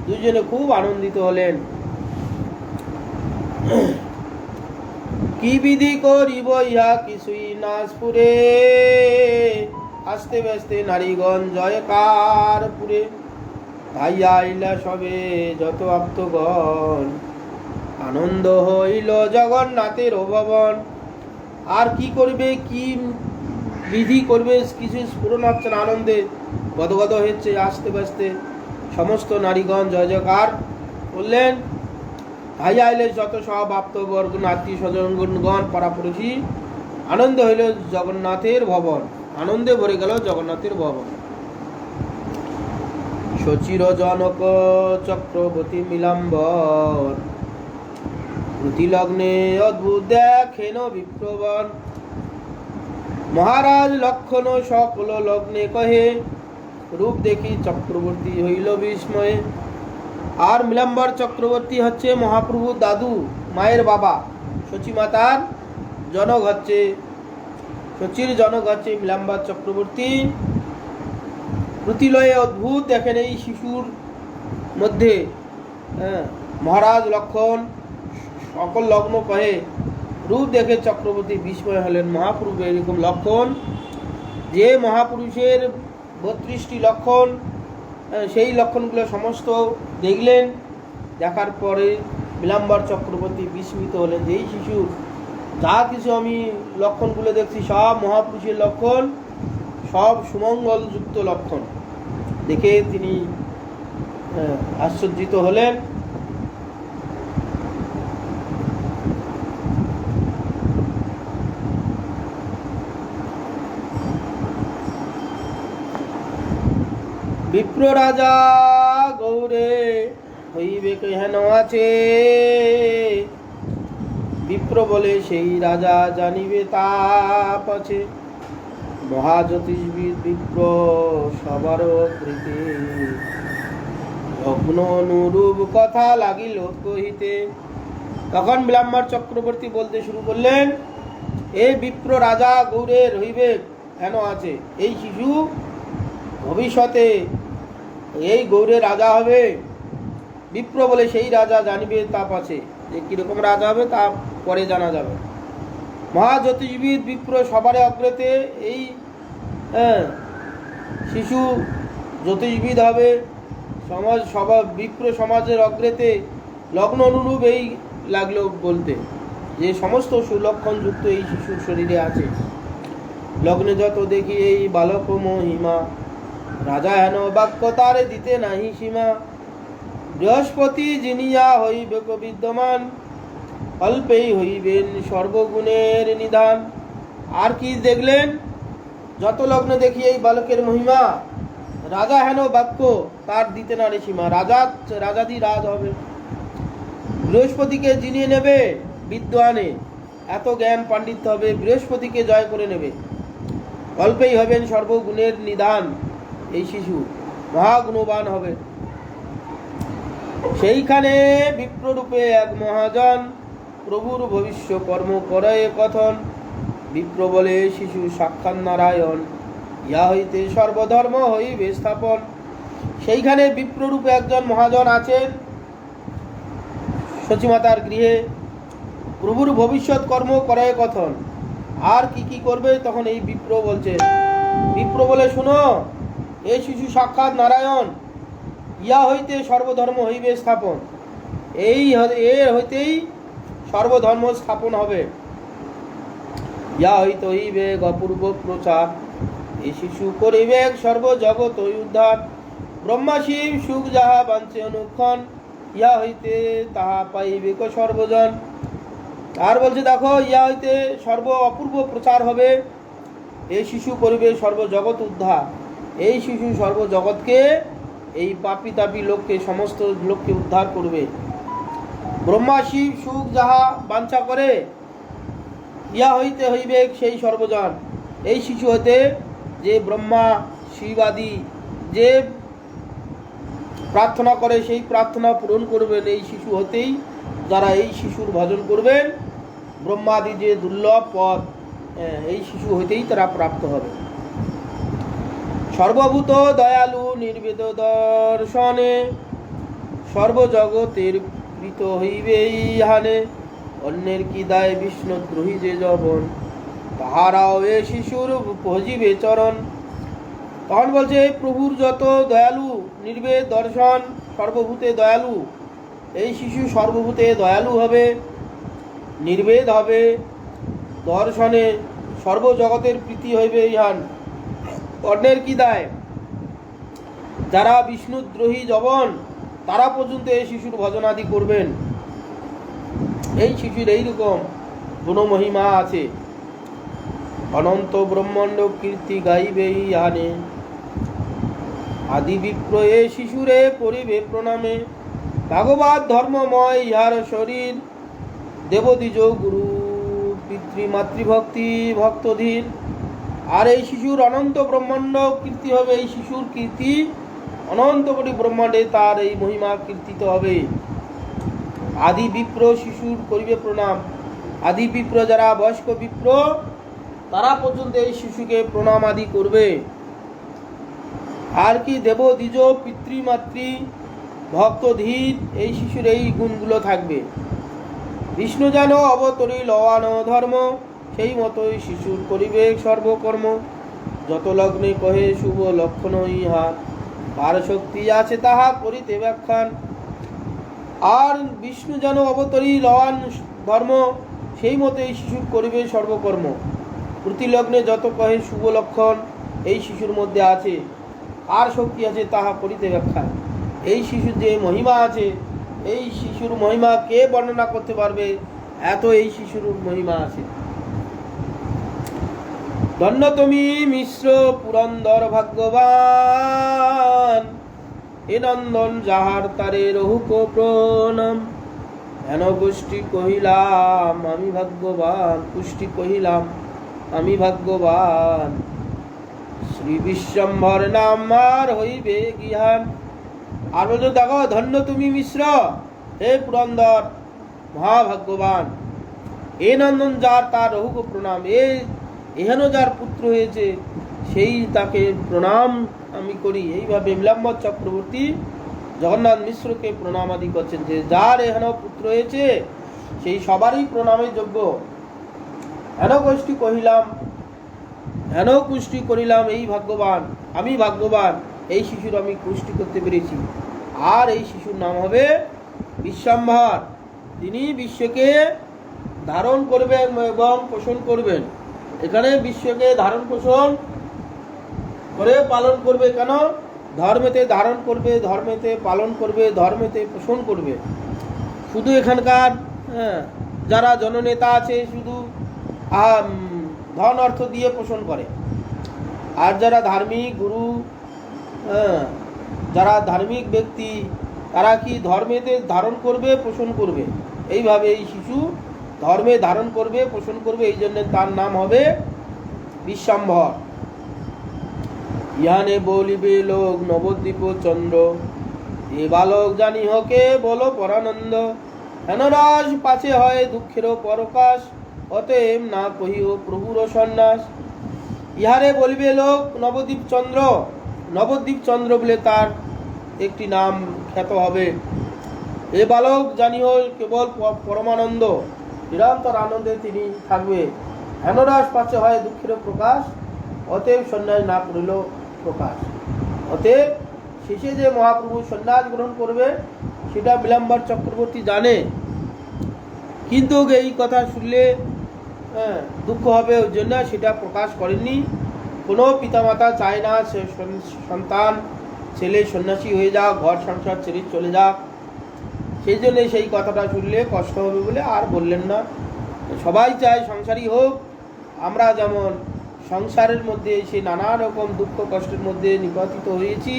দুইজনে খুব আনন্দিত হলেন। কি বিধি করিব ইহা কিছুই না স্ফুরে, আস্তে ব্যস্তে নারীগণ জয়কার পুরে। ভাইয়া আইলা সবে যত আপ্তগণ, আনন্দ হইল জগন্নাথের ভবন। আর কি করবে, কি বিধি করবে কিছু স্ফুরণ হচ্ছে না, আনন্দে গদগদ হচ্ছে। আস্তে ব্যস্তে সমস্ত নারীগণ জয় জয়কার করলেন। ভাই আইলে যত সব আপ্তবর্গ আত্মীয় স্বজনগণ পাড়াপড়শি, আনন্দ হইল জগন্নাথের ভবন, আনন্দে ভরে গেল জগন্নাথের ভবন। শচীর জনক চক্রবর্তী মিলাম্বর, প্রতিলগ্নে অদ্ভুত দেখেন বিপ্রবন। মহারাজ লক্ষণ সকল লগ্নে কহে, রূপ দেখি চক্রবর্তী হইল বিস্ময়ে। আর মিলাম্বর চক্রবর্তী হচ্ছে মহাপ্রভু দাদু, মায়ের বাবা। শচী মাতার জনক হচ্ছে, শচীর জনক হচ্ছে মিলাম্বর চক্রবর্তী। প্রতিলয়ে অদ্ভুত দেখেন এই শিশুর মধ্যে। মহারাজ লক্ষণ সকল লগ্ন কহে, রূপ দেখে চক্রবর্তী বিস্ময় হলেন। মহাপুরুষ এরকম লক্ষণ, যে মহাপুরুষের 32টি লক্ষণ, সেই লক্ষণগুলো সমস্ত দেখলেন। দেখার পরে মিলাম্বর চক্রবর্তী বিস্মিত হলেন যে এই শিশু যা কিছু আমি লক্ষণগুলো দেখছি সব মহাপুরুষের লক্ষণ, সব সুমঙ্গলযুক্ত লক্ষণ। দেখে তিনি আশ্চর্যিত হলেন। বিপ্র রাজা গৌরে হইবে কেন আছে, বিপ্র বলে সেই রাজা জানিবে তাপ আছে। মহাজ্যোতিষবিদ বিপ্র সবার কৃতে, লগ্ন অনুরূপ কথা লাগিল কহিতে। তখন মিলাম্বর চক্রবর্তী বলতে শুরু করলেন, এই বিপ্র রাজা গৌরের হইবে কেন আছে, এই শিশু ভবিষ্যতে এই গৌরের রাজা হবে। বিপ্র বলে সেই রাজা জানিবে তাপ আছে, যে কিরকম রাজা হবে তা পরে জানা যাবে। মহাজ্যোতিষবিদ বিপ্র সবার অগ্রতে, এই শিশু জ্যোতিষবিদ হবে। সমাজ সভা বিপ্র সমাজের অগ্রতে লগ্ন অনুরূপ এই লাগলো বলতে, যে সমস্ত সুলক্ষণ যুক্ত এই শিশুর শরীরে আছে। লগ্নে যত দেখি এই বালক মহিমা, রাজা হেন বাক্য তারে দিতে নাহি সীমা। বৃহস্পতি যিনিয়া হইবে বিদ্যমান, অল্পেই হইবেন সর্বগুণের নিধান। আর কি দেখলেন, যত লগ্নে দেখি এই বালকের মহিমা, রাজা হেন বাক্য তার দিতে নারে সীমা। রাজাদি রাজ হবে। বৃহস্পতিকে জিনিয়ে নেবে বিদ্বানে, এত জ্ঞান পাণ্ডিত্য হবে, বৃহস্পতিকে জয় করে নেবে। অল্পেই হবেন সর্বগুণের নিধান, এই শিশু মহাগুণবান হবে। সেইখানে বিপ্ররূপে এক মহাজন, প্রভুর ভবিষ্য কর্ম করে কথন। বিপ্র বলে শিশু সাক্ষাৎ নারায়ণ, ইহা হইতে সর্বধর্ম হইবে স্থাপন। সেইখানে বিপ্ররূপে একজন মহাজন আছেন শচীমাতার গৃহে, প্রভুর ভবিষ্যৎ কর্ম করে কথন। আর কি কি করবে তখন এই বিপ্র বলছেন। বিপ্র বলে, শুনো, এই শিশু সাক্ষাৎ নারায়ণ, ইয়া হইতে সর্বধর্ম হইবে স্থাপন। এর হইতেই সর্বধর্ম স্থাপন হবে। ইয়া হইতে হইবে অপূর্ব প্রচার, এই শিশু করিবে সর্বজগৎ উদ্ধার। ব্রহ্মা শিব সুখ যাহা বাঞ্ছে অনুক্ষণ, ইয়া হইতে তাহা পাইবে সর্বজন। আর বলছে, দেখো, ইয়া হইতে সর্ব অপূর্ব প্রচার হবে, এই শিশু করিবে সর্বজগৎ উদ্ধার। এই শিশু সর্বজগৎকে, এই পাপী তাপী লোককে, সমস্ত লোককে উদ্ধার করবে। ব্রহ্মা শিব সুখ যাহা বাঞ্ছা করে, ইয়া হইতে হইবে সেই সর্বজন। এই শিশু হতে যে ব্রহ্মা শিবাদি যে প্রার্থনা করে সেই প্রার্থনা পূরণ করবেন এই শিশু হতেই। যারা এই শিশুর ভজন করবেন ব্রহ্মাদি যে দুর্লভ পদ এই শিশু হইতেই তারা প্রাপ্ত হবে। সর্বভূত দয়ালু নির্বেদ দর্শনে সর্বজগতের প্রীত হইবে ইহানে। অন্যের কি দায় বিষ্ণুদ্রোহী যে যবন তাহারাও এ শিশুর ভজিবে চরণ। তখন বলছে প্রভুর যত দয়ালু নির্বেদ দর্শন সর্বভূতে দয়ালু, এই শিশু সর্বভূতে দয়ালু হবে, নির্বেদ হবে, দর্শনে সর্বজগতের প্রীতি হইবে ইহান। অন্যের কি দায়, যারা বিষ্ণুদ্রোহী যবন তারা পর্যন্ত এই শিশুর ভজনাদি করবেন। এই শিশুর এইরকম গুণমহিমা আছে। অনন্ত ব্রহ্মাণ্ড কীর্তি গাইবে ইহানে। আদি বিপ্র এ শিশুরে পরিবে প্রণামে। ভাগবত ধর্মময় ইহার শরীর, দেবদ্বিজ গুরু পিতৃ মাতৃভক্তি ভক্তধীর। আর এই শিশুর অনন্ত ব্রহ্মাণ্ড কীর্তি হবে। এই শিশুর কীর্তি অনন্ত কোটি ব্রহ্মাণ্ডে তার এই মহিমা কীর্তিত হবে। আদি বিপ্র শিশুর করিবে প্রণাম। আদি বিপ্র যারা বয়স্ক বিপ্র তারা পর্যন্ত এই শিশুকে প্রণাম আদি করবে। আর কি দেব দ্বিজ পিতৃমাতৃ ভক্তধীর, এই শিশুর এই গুণগুলো থাকবে। বিষ্ণু যেন অবতরী লওয়ান ধর্ম, সেই মতোই শিশুর করিবে সর্বকর্ম। যত লগ্নে কহে শুভ লক্ষণ ইহা, কার শক্তি আছে তাহা করিতে ব্যাখ্যান। আর বিষ্ণু যেন অবতরী লওয়ান ধর্ম, সেই মতো এই শিশুর করিবে সর্বকর্ম। প্রতিলগ্নে যত কহে শুভ লক্ষণ এই শিশুর মধ্যে আছে, আর শক্তি আছে তাহা করিতে ব্যাখ্যা। এই শিশুর যে মহিমা আছে, এই শিশুর মহিমা কে বর্ণনা করতে পারবে, এত এই শিশুর মহিমা আছে। ধন্য তুমি মিশ্র পুরন্দর ভাগ্যবান, এ নন্দন যাহার তারে রহুক প্রণাম। হেন গোষ্ঠী কহিলাম আমি ভাগ্যবান, পুষ্টি কহিলাম আমি ভাগ্যবান। শ্রী বিশ্বম্ভর নাম আর হইবে জ্ঞান। আর বলছো দেখো ধন্য তুমি মিশ্র, হে পুরন্দর মহাভাগ্যবান। এ নন্দন যার তার রহুক প্রণাম, এহেন যার পুত্র হয়েছে সেই তাকে প্রণাম আমি করি। এইভাবে নীলাম্বর চক্রবর্তী জগন্নাথ মিশ্রকে প্রণাম আদি করছেন, যে যার এহেন পুত্র হয়েছে সেই সবারই প্রণামের যোগ্য। হেন গোষ্ঠী কহিলাম, হেন পুষ্টি করিলাম এই ভাগ্যবান, আমি ভাগ্যবান এই শিশুর আমি পুষ্টি করতে পেরেছি। আর এই শিশুর নাম হবে বিশ্বম্ভর। তিনি বিশ্বকে ধারণ করবেন এবং পোষণ করবেন। এখানে বিশ্বকে ধারণ পোষণ করে পালন করবে। কেন? ধর্মেতে ধারণ করবে, ধর্মেতে পালন করবে, ধর্মেতে পোষণ করবে। শুধু এখানকার যারা জননেতা আছে শুধু ধন অর্থ দিয়ে পোষণ করে, আর যারা ধার্মিক গুরু যারা ধার্মিক ব্যক্তি তারা কি ধর্মেতে ধারণ করবে, পোষণ করবে। এইভাবে এই শিশু ধর্মে ধারণ করবে, পোষণ করবে, এই জন্য তার নাম হবে বিশ্বম্ভর। ইহানে বলিবে লোক নবদ্বীপ চন্দ্র, এ বালক জানি হকে বলো পরানন্দ। হেনরাজ পাছে হয় দুঃখেরও পরকাশ, অতএব না কহিও প্রভুর সন্ন্যাস। ইহারে বলিবে লোক নবদ্বীপ চন্দ্র, নবদ্বীপ চন্দ্র বলে তার একটি নাম খ্যাত হবে। এ বালক জানিও কেবল পরমানন্দ, নিরন্তর আনন্দে তিনি থাকবে। হেনরাজ পাছে হয় দুঃখের প্রকাশ, অতএব সন্ন্যাস না করিল প্রকাশ। অতএব শেষে যে মহাপ্রভু সন্ন্যাস গ্রহণ করবে সেটা নীলাম্বর চক্রবর্তী জানে, কিন্তু এই কথা শুনলে দুঃখ হবে, ওই জন্য সেটা প্রকাশ করেননি। কোনো পিতামাতা চায় না সন্তান ছেলে সন্ন্যাসী হয়ে যাক, ঘর সংসার ছেড়ে চলে যাক। সেই জন্যে সেই কথাটা শুনলে কষ্ট হবে বলে আর বললেন না। সবাই চায় সংসারী হোক। আমরা যেমন সংসারের মধ্যে সে নানা রকম দুঃখ কষ্টের মধ্যে নিপতিত হয়েছি,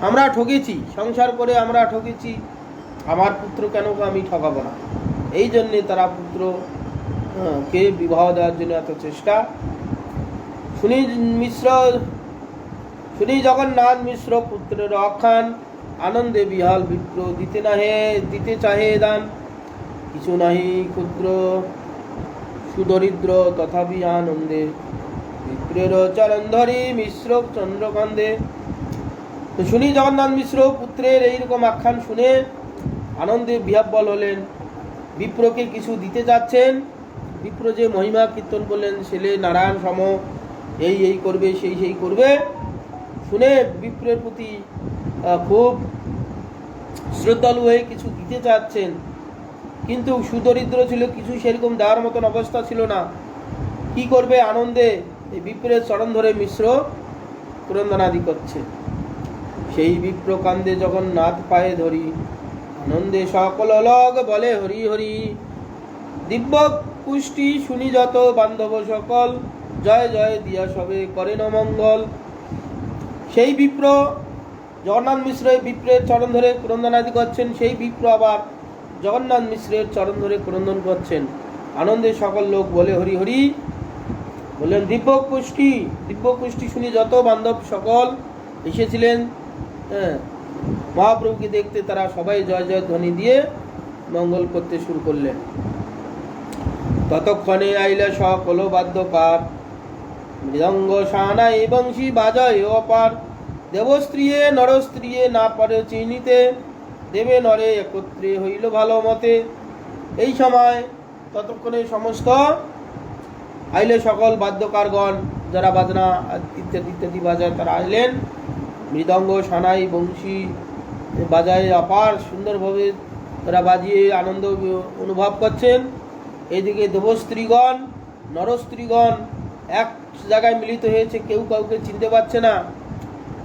আমরা ঠকেছি, সংসার করে আমরা ঠকেছি। আমার পুত্র কেন আমি ঠকাবো না, এই জন্যে তারা পুত্র কে বিবাহ দেওয়ার জন্য এত চেষ্টা। শুনি জগন্নাথ মিশ্র পুত্রের অখ্যান, আনন্দে বিহাল বিপ্র দিতে চাহে দান। কিছু নাহি ক্ষুদ্র সুদরিদ্র তথাপি আনন্দে, বিপ্রের চরণ ধরি মিশ্র চন্দ্রকান্দে। তো শুনি জগন্নাথ মিশ্র পুত্রের এইরকম আখ্যান শুনে আনন্দে বিহ্বল হলেন। বিপ্রকে কিছু দিতে যাচ্ছেন। বিপ্র যে মহিমা কীর্তন করলেন, ছেলে নারায়ণ সম, এই করবে, সেই করবে, শুনে বিপ্রের প্রতি খুব শ্রদ্ধালু হয়ে কিছু দিতে চাচ্ছেন। কিন্তু সুদরিদ্র ছিল, কিছু সেরকম দেওয়ার মতন অবস্থা ছিল না। কি করবে? আনন্দে এই বিপ্রের চরণ ধরে মিশ্র ক্রন্দনাদি করছে। সেই বিপ্র কান্দে জগন্নাথ পায়ে ধরি, আনন্দে সকল লগ বলে হরি হরি। দিব্য পুষ্টি শুনি যত বান্ধব সকল, জয় জয় দিয়া সবে করেন মঙ্গল। সেই বিপ্র জগন্নাথ মিশ্র বিপ্রের চরণ ধরে ক্রন্দনাদি করছেন। সেই বিপ্র আবার জগন্নাথ মিশ্রের চরণ ধরে ক্রন্দন করছেন। আনন্দে সকল লোক বলে হরি হরি। বললেন দিব্য পুষ্টি শুনি যত বান্ধব সকল এসেছিলেন মহাপ্রভুকে দেখতে, তারা সবাই জয় জয় ধ্বনি দিয়ে মঙ্গল করতে শুরু করলেন। ততক্ষণে আইলে সকল বাদ্যকার, মৃদঙ্গ সানাই বংশী বাজায় অপার। দেবস্ত্রীয়ে নরস্ত্রীয়ে না পারে চিনিতে, দেবে নরে একত্রে হইল ভালো মতে। এই সময় ততক্ষণে সমস্ত আইলে সকল বাদ্যকারগণ, যারা বাজনা ইত্যাদি বাজায়, তারা আইলেন। মৃদঙ্গ সানাই বংশী বাজায় অপার সুন্দরভাবে তারা বাজিয়ে আনন্দ অনুভব করছেন। এইদিকে দেবস্ত্রীগণ নরস্ত্রীগণ এক জায়গায় মিলিত হয়েছে, কেউ কাউকে চিনতে পারছে না।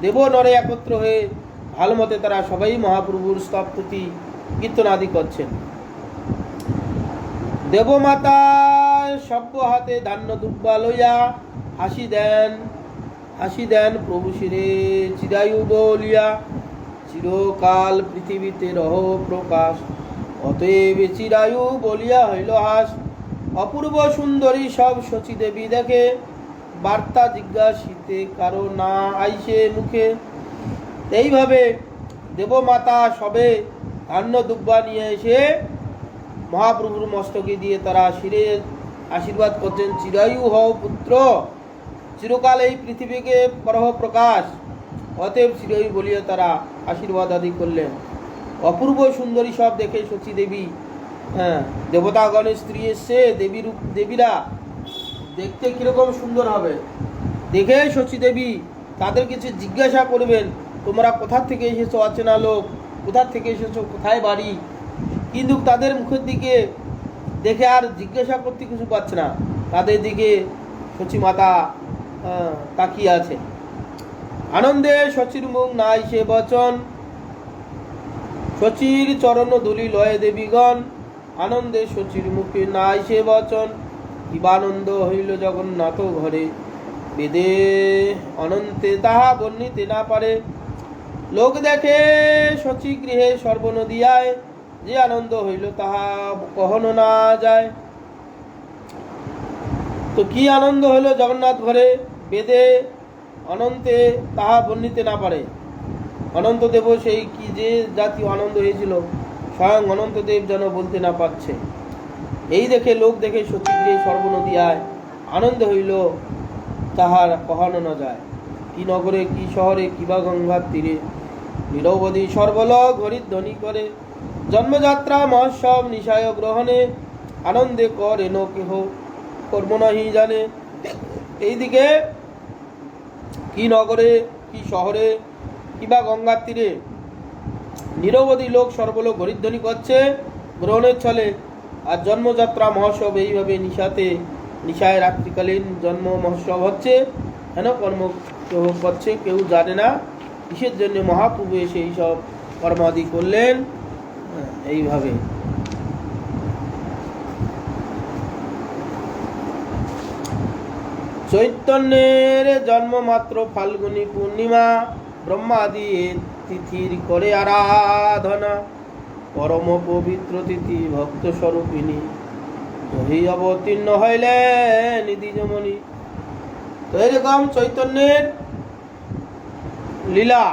দেব নরে একত্র হয়ে ভালো মতে তারা সবাই মহাপ্রভুর স্তবস্তুতি কীর্তন আদি করছেন। দেবমাতা সভ্য হাতে ধান্য দুব্বা লইয়া হাসি দেন প্রভু শিরে চিরায়ু বলিয়া। চিরকাল পৃথিবীতে রহ প্রকাশ, অতএব চিরায়ু বলিয়া হইল হাস। অপূর্ব সুন্দরী সব শচী দেবী দেখে, বার্তা জিজ্ঞাসিতে কারো না আইসে মুখে। এইভাবে দেবমাতা সবে ধান্য দুব্বা নিয়ে এসে মহাপ্রভুর মস্তকে দিয়ে তারা শিরে আশীর্বাদ করছেন। চিরায়ু হও পুত্র, চিরকাল এই পৃথিবীকে করহ প্রকাশ, অতএব চিরায়ু বলিয়া তারা আশীর্বাদ আদি করলেন। অপূর্ব সুন্দরী সব দেখে শচী দেবী, দেবতাগণের স্ত্রী এসছে, দেবীরা দেখতে কিরকম সুন্দর হবে দেখে শচী দেবী তাদের কিছু জিজ্ঞাসা করবেন, তোমরা কোথা থেকে এসেছো, অচেনা লোক, কোথা থেকে এসেছো, কোথায় বাড়ি। কিন্তু তাদের মুখের দিকে দেখে আর জিজ্ঞাসা করতে কিছু পাচ্ছে না, তাদের দিকে শচী মাতা তাকিয়ে আছে। আনন্দে শচীর মুখ নাই সে বচন, শচীর চরণ ধুলি লয়ে দেবীগণ। আনন্দে শচীর মুখে নাই সে বচন, কিবানন্দ হইল জগন্নাথ ঘরে। বেদে অনন্তে তাহা বর্ণিতে না পারে, লোক দেখে শচী গৃহে সর্বনদিয়ায়। যে আনন্দ হইল তাহা কহনো না যায়। তো কি আনন্দ হইল জগন্নাথ ঘরে, বেদে অনন্তে তাহা বর্ণিতে না পারে। অনন্তদেব সেই কি যে জাতীয় আনন্দ হয়েছিল, স্বয়ং অনন্তদেব যেন বলতে না পারছে। এই দেখে লোক দেখে সতীগৃহে সর্বনদিয়ায় আনন্দ হইল তাহার কহানো না যায়। কি নগরে কি শহরে কিবা গঙ্গার তীরে, নিরবধি সর্বলোক হরিধ্বনি করে। জন্মযাত্রা মহোৎসব নিশায় গ্রহণে, আনন্দে করেন কেহ কর্ম নাহি জানে। এইদিকে কি নগরে কি শহরে কিবা গঙ্গার তীরে নিরবধি লোক সর্বলোক হরিধ্বনি করছে গ্রহণের ছলে। আর জন্মযাত্রা মহোৎসব এইভাবে নিশায় রাত্রিকালীন জন্ম মহোৎসব হচ্ছে। হেন কর্ম কেউ করছে, কেউ জানে না কিসের জন্য মহাপ্রভু এসে এইসব কর্মাদি করলেন। এইভাবে চৈতন্যের জন্ম মাত্র ফাল্গুনী পূর্ণিমা, ব্রহ্মাদি তিথির করে আরাধনা। পরম পবিত্র তিথি ভক্ত স্বরূপিণী, জহি অবতীর্ণ হইলেন দ্বিজমণি। তো এরকম চৈতন্যের লীলা,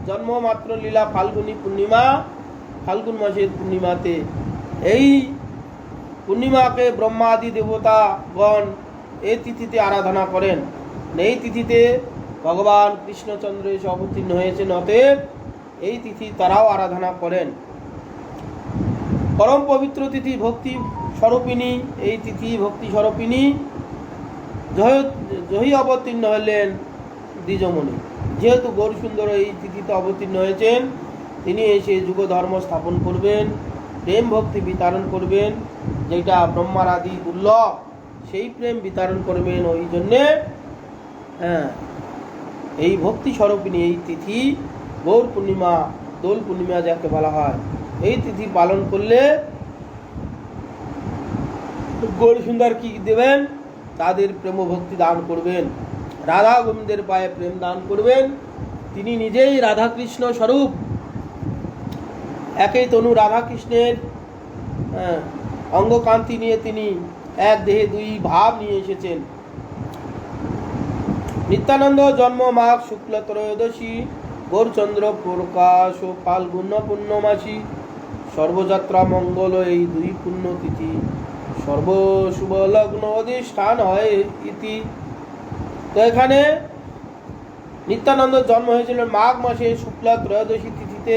জন্ম মাত্র লীলা ফাল্গুনী পূর্ণিমা, ফাল্গুন মাসের পূর্ণিমাতে। এই পূর্ণিমাকে ব্রহ্মাদি দেবতাগণ এই তিথিতে আরাধনা করেন। এই তিথিতে ভগবান কৃষ্ণচন্দ্র এসে অবতীর্ণ হয়েছেন, অতএব এই তিথি তারাও আরাধনা করেন। পরম পবিত্র তিথি, ভক্তি স্বরূপিণী এই তিথি, ভক্তি স্বরূপিণী। জহি অবতীর্ণ হলেন দ্বিজমণি। যেহেতু গৌরসুন্দর এই তিথিতে অবতীর্ণ হয়েছেন, তিনি এসে যুগ ধর্ম স্থাপন করবেন, প্রেম ভক্তি বিতরণ করবেন, যেটা ব্রহ্মার আদি দুর্লভ, সেই প্রেম বিতরণ করবেন। ওই জন্যে এই ভক্তি স্বরূপিণী এই তিথি গৌর পূর্ণিমা, দোল পূর্ণিমা যাকে বলা হয়, এই তিথি পালন করলে গৌরসুন্দর কি দেবেন? তাদের প্রেম ভক্তি দান করবেন, রাধা গোবিন্দের পায়ে প্রেম দান করবেন। তিনি নিজেই রাধা কৃষ্ণ স্বরূপ, একই তনু রাধা কৃষ্ণের অঙ্গকান্তি নিয়ে তিনি এক দেহে দুই ভাব নিয়ে এসেছেন। নিত্যানন্দ জন্ম মাঘ শুক্ল ত্রয়োদশী, গৌরচন্দ্র প্রকাশ ও ফাল্গুন পূর্ণমাসী, সর্বযাত্রা মঙ্গল এই দুই পুণ্য তিথি, সর্বশুভ লগ্ন অধিষ্ঠান হয় ইতি। তো এখানে নিত্যানন্দ জন্ম হয়েছিল মাঘ মাসে শুক্লা ত্রয়োদশী তিথিতে,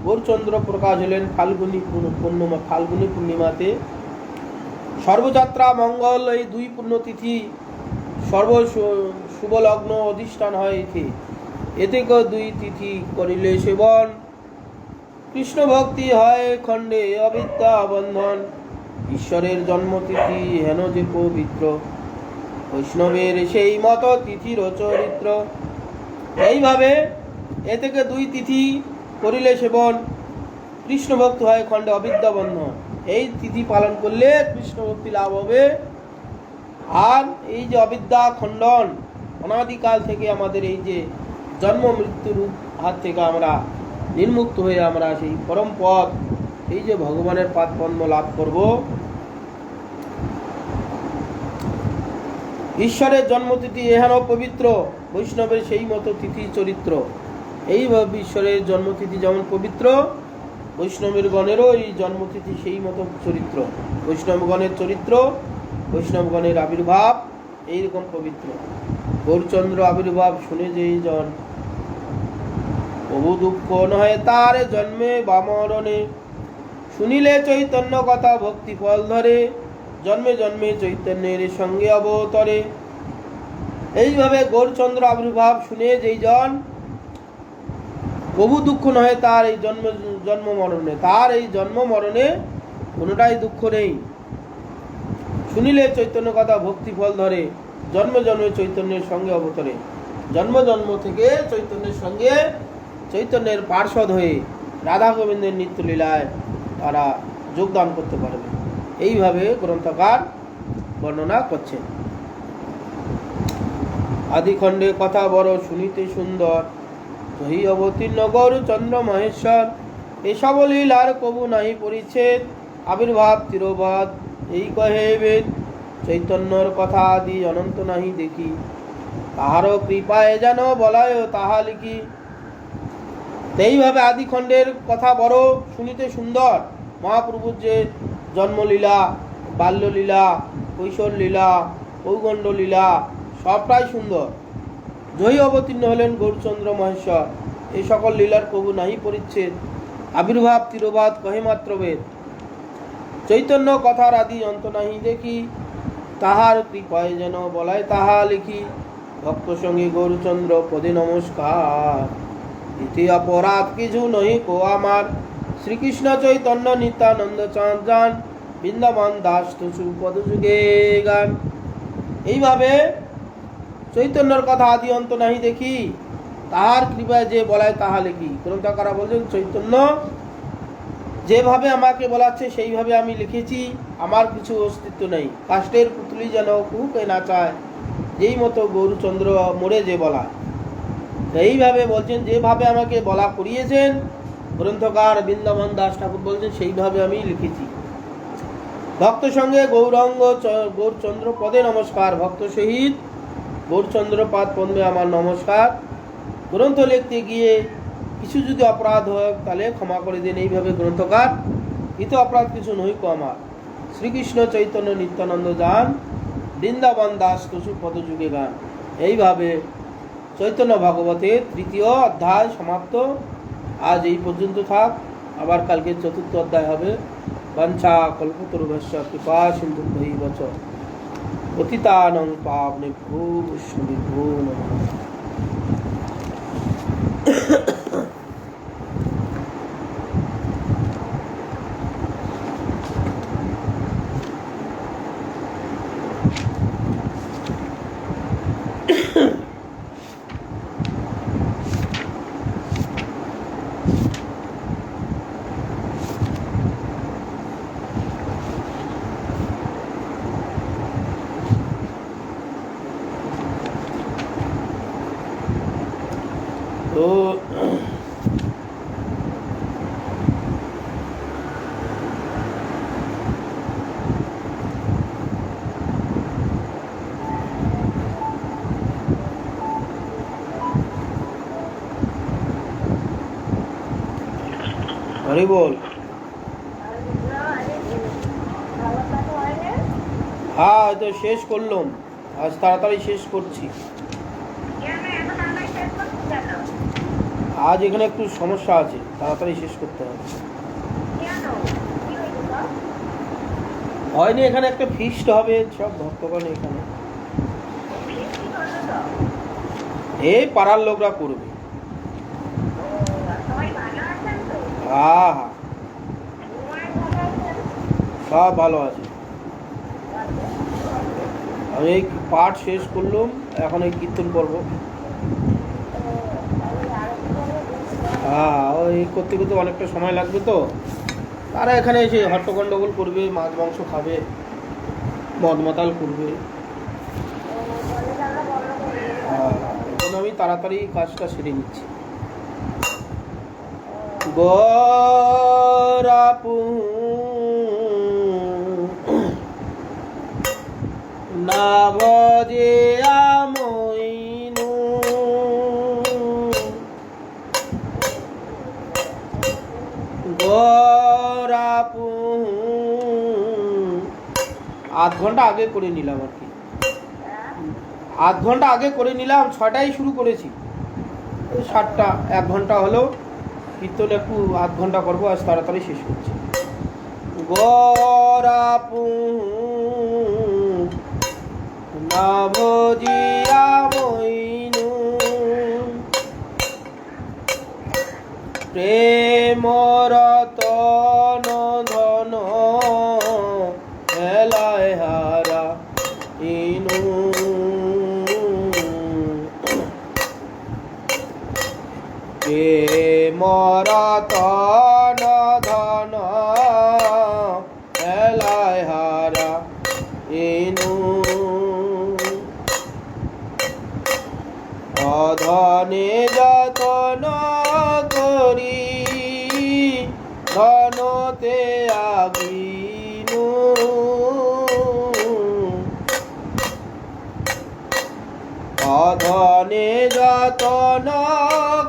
গৌরচন্দ্র প্রকাশ হলেন ফাল্গুনী পূর্ণিমাতে। সর্বযাত্রা মঙ্গল এই দুই পুণ্যতিথি, সর্ব শুভ লগ্ন অধিষ্ঠান হয় ইতি। এতে দুই তিথি করিলে সেবন, কৃষ্ণ ভক্তি হয় খণ্ডে অবিদ্যা বন্ধন। ঈশ্বরের জন্মতিথি হেন যে পবিত্র, বৈষ্ণবের সেই মত তিথির চরিত্র। এইভাবে এ থেকে দুই তিথি করিলে সেবন, কৃষ্ণ ভক্তি হয় খণ্ডে অবিদ্যা বন্ধন। এই তিথি পালন করলে কৃষ্ণ ভক্তি লাভ হবে। আর এই যে অবিদ্যা খণ্ডন, অনাদিকাল থেকে আমাদের এই যে জন্ম মৃত্যুর হাত থেকে আমরা নির্মুক্ত হয়ে আমরা সেই পরম পথ, এই যে ভগবানের পাদ পদ্ম লাভ করব। ঈশ্বরের জন্মতিথি এহেন পবিত্র, বৈষ্ণবের সেই মতো তিথি চরিত্র। এইভাবে ঈশ্বরের জন্মতিথি যেমন পবিত্র, বৈষ্ণবের গণেরও এই জন্মতিথি সেই মতো চরিত্র। বৈষ্ণবগণের চরিত্র, বৈষ্ণবগণের আবির্ভাব এইরকম পবিত্র। গৌরচন্দ্র আবির্ভাব শুনে যেই জন, প্রভু দুঃখ নহে তার জন্মে বা মরণে, শুনিলে চৈতন্য কথা ভক্তি ফল ধরে, জন্মে জন্মে চৈতন্যের সঙ্গে অবতরে। এইভাবে গৌরচন্দ্র আবির্ভাব শুনে যেই জন, প্রভু দুঃখ নহে তার এই জন্ম মরণে, তার এই জন্ম মরণে কোনোটাই দুঃখ নেই। শুনিলে চৈতন্য কথা ভক্তি ফল ধরে, জন্মে জন্মে চৈতন্যের সঙ্গে অবতরে। জন্ম জন্ম থেকে চৈতন্যের সঙ্গে, চৈতন্যের পার্ষদ হয়ে রাধা গোবিন্দের নিত্যলীলায় তারা যোগদান করতে পারবে। এইভাবে গ্রন্থকার বর্ণনা করছেন। আদিখণ্ডে কথা বড় শুনিতে সুন্দর, জহি অবতীর্ণ গৌরচন্দ্র মহেশ্বর। এসব লীলার কবু নাহি পরিচ্ছেদ, আবির্ভাব তিরোবাদ এই কহে বেদ। চৈতন্যর কথা আদি অনন্ত নাহি দেখি, তাহারও কৃপায় যেন বলায় তাহা লিখি। এইভাবে আদিখণ্ডের কথা বড় শুনিতে সুন্দর। মহাপ্রভুর যে জন্মলীলা, বাল্যলীলা, কৈশোর লীলা, পৌগণ্ড লীলা সবটাই সুন্দর। জয়ী অবতীর্ণ হলেন গৌরচন্দ্র মহেশ্বর। এই সকল লীলার কবু নাহি পরিচ্ছেদ, আবির্ভাব তিরোবাদ কহে মাত্র বেদ। চৈতন্য কথার আদি অন্ত নাহি দেখি, তাহার কৃপায় যেন বলায় তাহা লিখি। ভক্ত সঙ্গে গৌরচন্দ্র পদে নমস্কার, ইতি অপরাধ কিছু নহি কো আমার। শ্রীকৃষ্ণ চৈতন্য নিত্যানন্দ চাঁদ, বৃন্দাবন দাস তুসু পদযুগে গান। এইভাবে চৈতন্যর কথা আদি অন্ত নাহি দেখি, তাহার কৃপায় যে বলায় তাহা লিখি। গ্রন্থকারা বলছেন চৈতন্য যেভাবে আমাকে বলাচ্ছে সেইভাবে আমি লিখেছি, আমার কিছু অস্তিত্ব নেই। কাষ্টের পুতুলি যেন কুহুকে না চায়, যেই মতো গৌরচন্দ্র মোড়ে যে বলা। এইভাবে বলছেন যেভাবে আমাকে বলা করিয়েছেন গ্রন্থকার বৃন্দাবন দাস ঠাকুর বলছেন সেইভাবে আমি লিখেছি। ভক্ত সঙ্গে গৌরাঙ্গ গৌরচন্দ্র পদে নমস্কার। ভক্ত সহিত গৌরচন্দ্র পাদ পদ্মে আমার নমস্কার। গ্রন্থ লিখতে গিয়ে কিছু যদি অপরাধ হয় তাহলে ক্ষমা করে দিন। এইভাবে গ্রন্থকার হিত অপরাধ কিছু নহিক আমার। শ্রীকৃষ্ণ চৈতন্য নিত্যানন্দ যান, বৃন্দাবন দাস কচু পদযুগে গান। এইভাবে চৈতন্য ভাগবতের তৃতীয় অধ্যায় সমাপ্ত। আজ এই পর্যন্ত থাক, আবার কালকে চতুর্থ অধ্যায় হবে। বাঞ্ছা কল্পতরুভ্যশ্চ কৃপা সিন্ধুভ্যৈব চ পতিতানাং পাবনেভ্যো বৈষ্ণবেভ্যো নমঃ। তো হরি বল। হ্যাঁ, তো শেষ করলাম, আজ তাড়াতাড়ি শেষ করছি। আজ এখানে একটু সমস্যা আছে, তাড়াতাড়ি শেষ করতে হবে। হয়নি, এখানে একটা ফিস্ট হবে, সব ভক্তগণ এখানে, এই পাড়ার লোকরা করবে। হ্যাঁ হ্যাঁ, সব ভালো আছে। আমি এই পাঠ শেষ করলাম, এখন এই কীর্তন করব। হ্যাঁ, ওই করতে করতে অনেকটা সময় লাগবে, তো তারা এখানে এসে হট্টগণ্ডগোল করবে, মাছ মাংস খাবে, মদ মাতাল করবে। এখন আমি তাড়াতাড়ি কাজটা সেরে নিচ্ছি। গোরাপু না বজে আমইনু গোরাপু। আধ ঘন্টা আগে করে নিলাম আর কি, আধ ঘন্টা আগে করে নিলাম। 6টায় শুরু করেছি, 7টা, 1 ঘন্টা হলো। কীর্তন একটু আধ ঘন্টা করবো, আজ তাড়াতাড়ি শেষ করছি। গোরাপু না ভজিয়া মইনু প্রেম রতন ধন হেলায় হারা ইনু প্রেম রতন ধন হেলায় হারা ইনু অধনে যতন করি ধনতে আগিনু অধনে যতন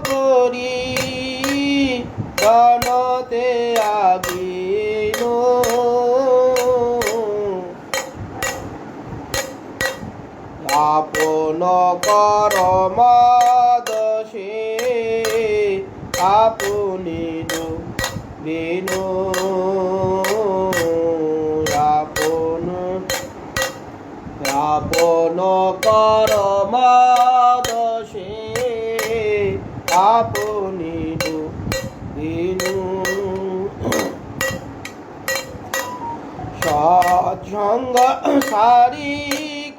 করি ধনতে আগিনু আপন করমদশে আপনি বিনু আপন আপন করমদশে আপনি বিনু সৎসঙ্গ সারি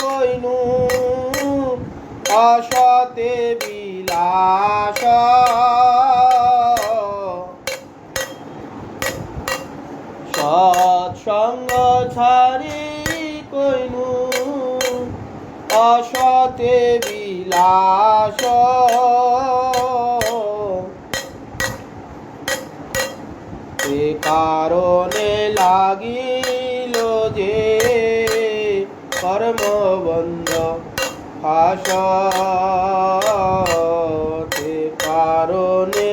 কইনু অসতে বিলাস সৎসঙ্গ ছাড়ি কইনু অসতে বিলাস এ কারণে লাগিল কর্মবন্ধ ফাঁসতে কারণে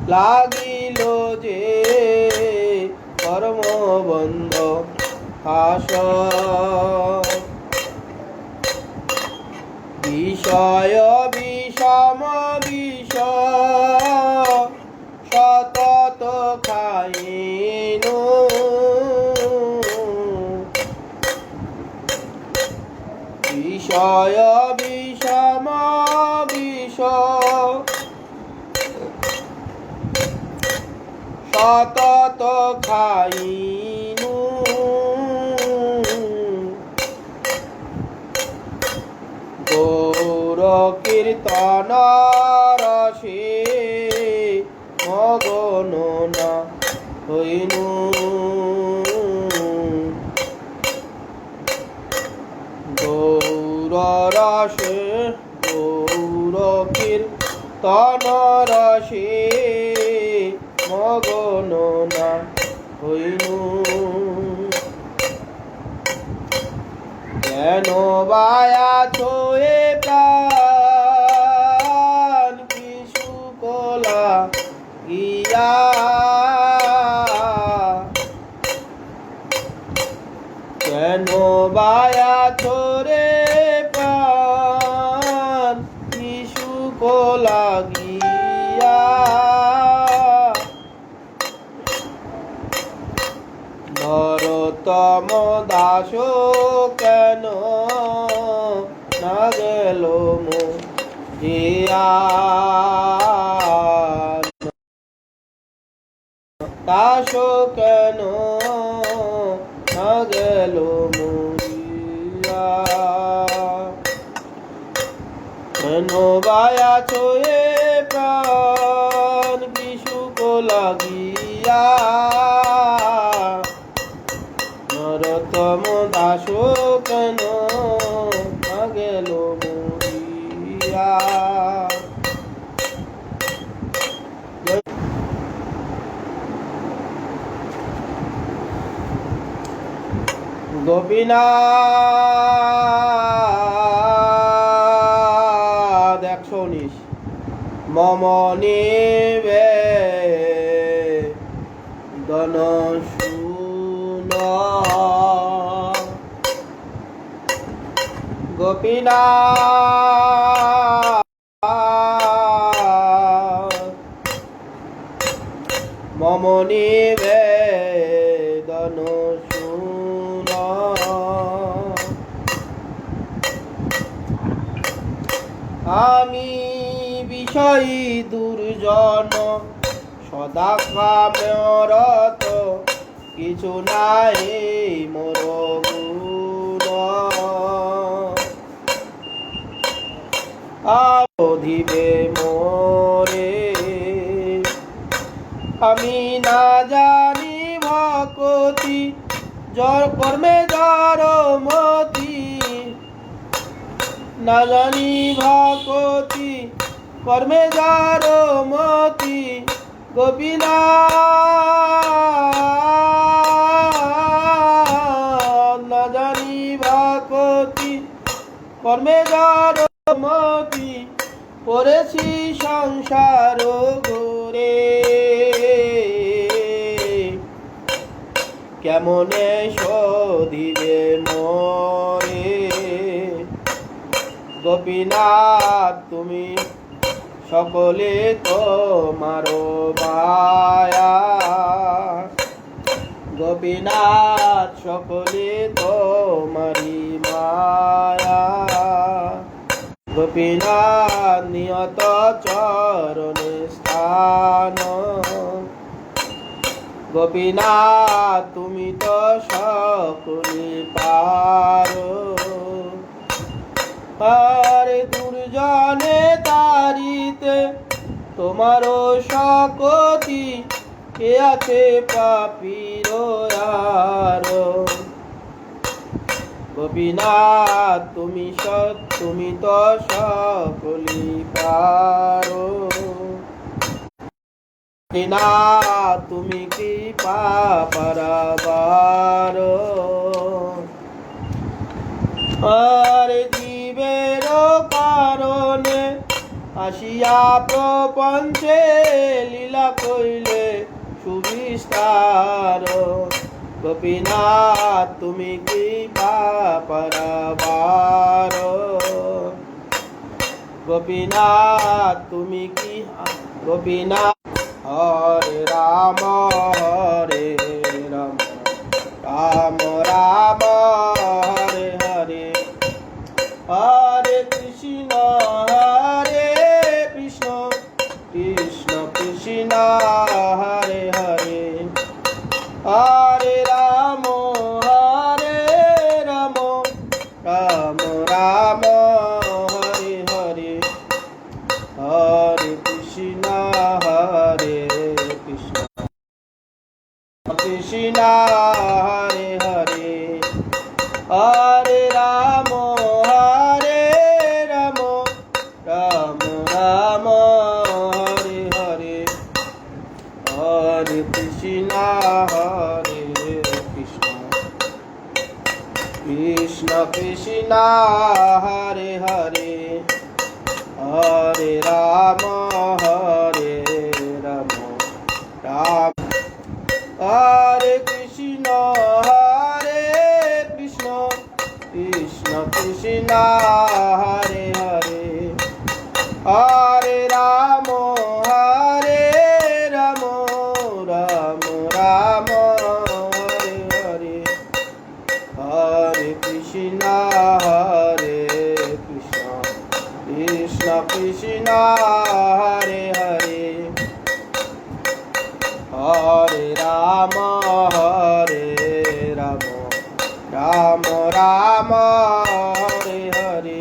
লাগিল যে কর্মবন্ধ ফাঁস বিষয় বিষম বিষ সতত খাইনু বিষয় বিষম বিষ সতত খাইনু গৌর কীর্তন রসে মগন না হইনু গৌর রসে গৌর কীর্তন রসে মগন না হইনু কেন বায়াছ এ প্রাণ কিছু কলা গিয়া কেন বায়াছ রে প্রাণ কিছু কলা গিয়া নরোত্তম দাস কেন না গেল মুজিয়া দাস কেন না গেল মুজিয়া কেন বায়াছ এ প্রাণ বিশুক লাগিয়া নরোত্তম দাস কেন না গেল মরিয়া গোপীনাথ 119 মম নিবেদন শুন গোপীনাথ মম নিবেদন শুন আমি বিষয়ী দুর্জন সদা কামরত কিছু নাই মোর গুণ আধিবে মোরে আমি না জানি ভকতি জর কর্মে জর মতি না জানি ভকতি কর্মে জর মতি গোপীনাথ না জানি ভকতি কর্মে জর মতি পড়েছি সংসার ঘুরে কেমনে শোধিবে মোরে গোপীনাথ তুমি সকলে তোমার মায়া গোপীনাথ সকলে তোমারি মায়া গোপীনাথ নিয়ত চরণে স্থান গোপীনাথ তুমি তো সকলে পারো আরে দুর্জনে তারিতে তোমারও শকতি কে আছে পাপীর আর গোপীনাথ তুমি তো সকলি পারো গোপীনাথ তুমি কৃপা পারাবার আর জীবের কারণে আসিয়া প্রপঞ্চে লীলা কইলে সুবিস্তার। গোপীনাথ তুমি কি পারাবার, গোপীনাথ তুমি কি, গোপীনাথ। হরে রাম হরে রাম রাম রাম হরে হরে, হরে কৃষ্ণ হরে কৃষ্ণ কৃষ্ণ কৃষ্ণ হরে হরে, হরে রাম হরে রাম রাম রাম হরে হরে, হরে কৃষ্ণ হরে কৃষ্ণ কৃষ্ণ হরে হরে, হরে রাম হরে রাম রাম রাম হরে হরে, হরে কৃষ্ণ হরে কৃষ্ণ কৃষ্ণ কৃষ্ণ হরে হরে, হরে রাম হরে রাম রাম, হরে কৃষ্ণ হরে কৃষ্ণ কৃষ্ণ কৃষ্ণ হরে হরে, হরে রাম হরে রাম রাম রাম হরে হরে, হরে কৃষ্ণ হরে কৃষ্ণ কৃষ্ণ কৃষ্ণ হরে হরে, হরে রাম হরে রাম রাম রাম হরে হরে,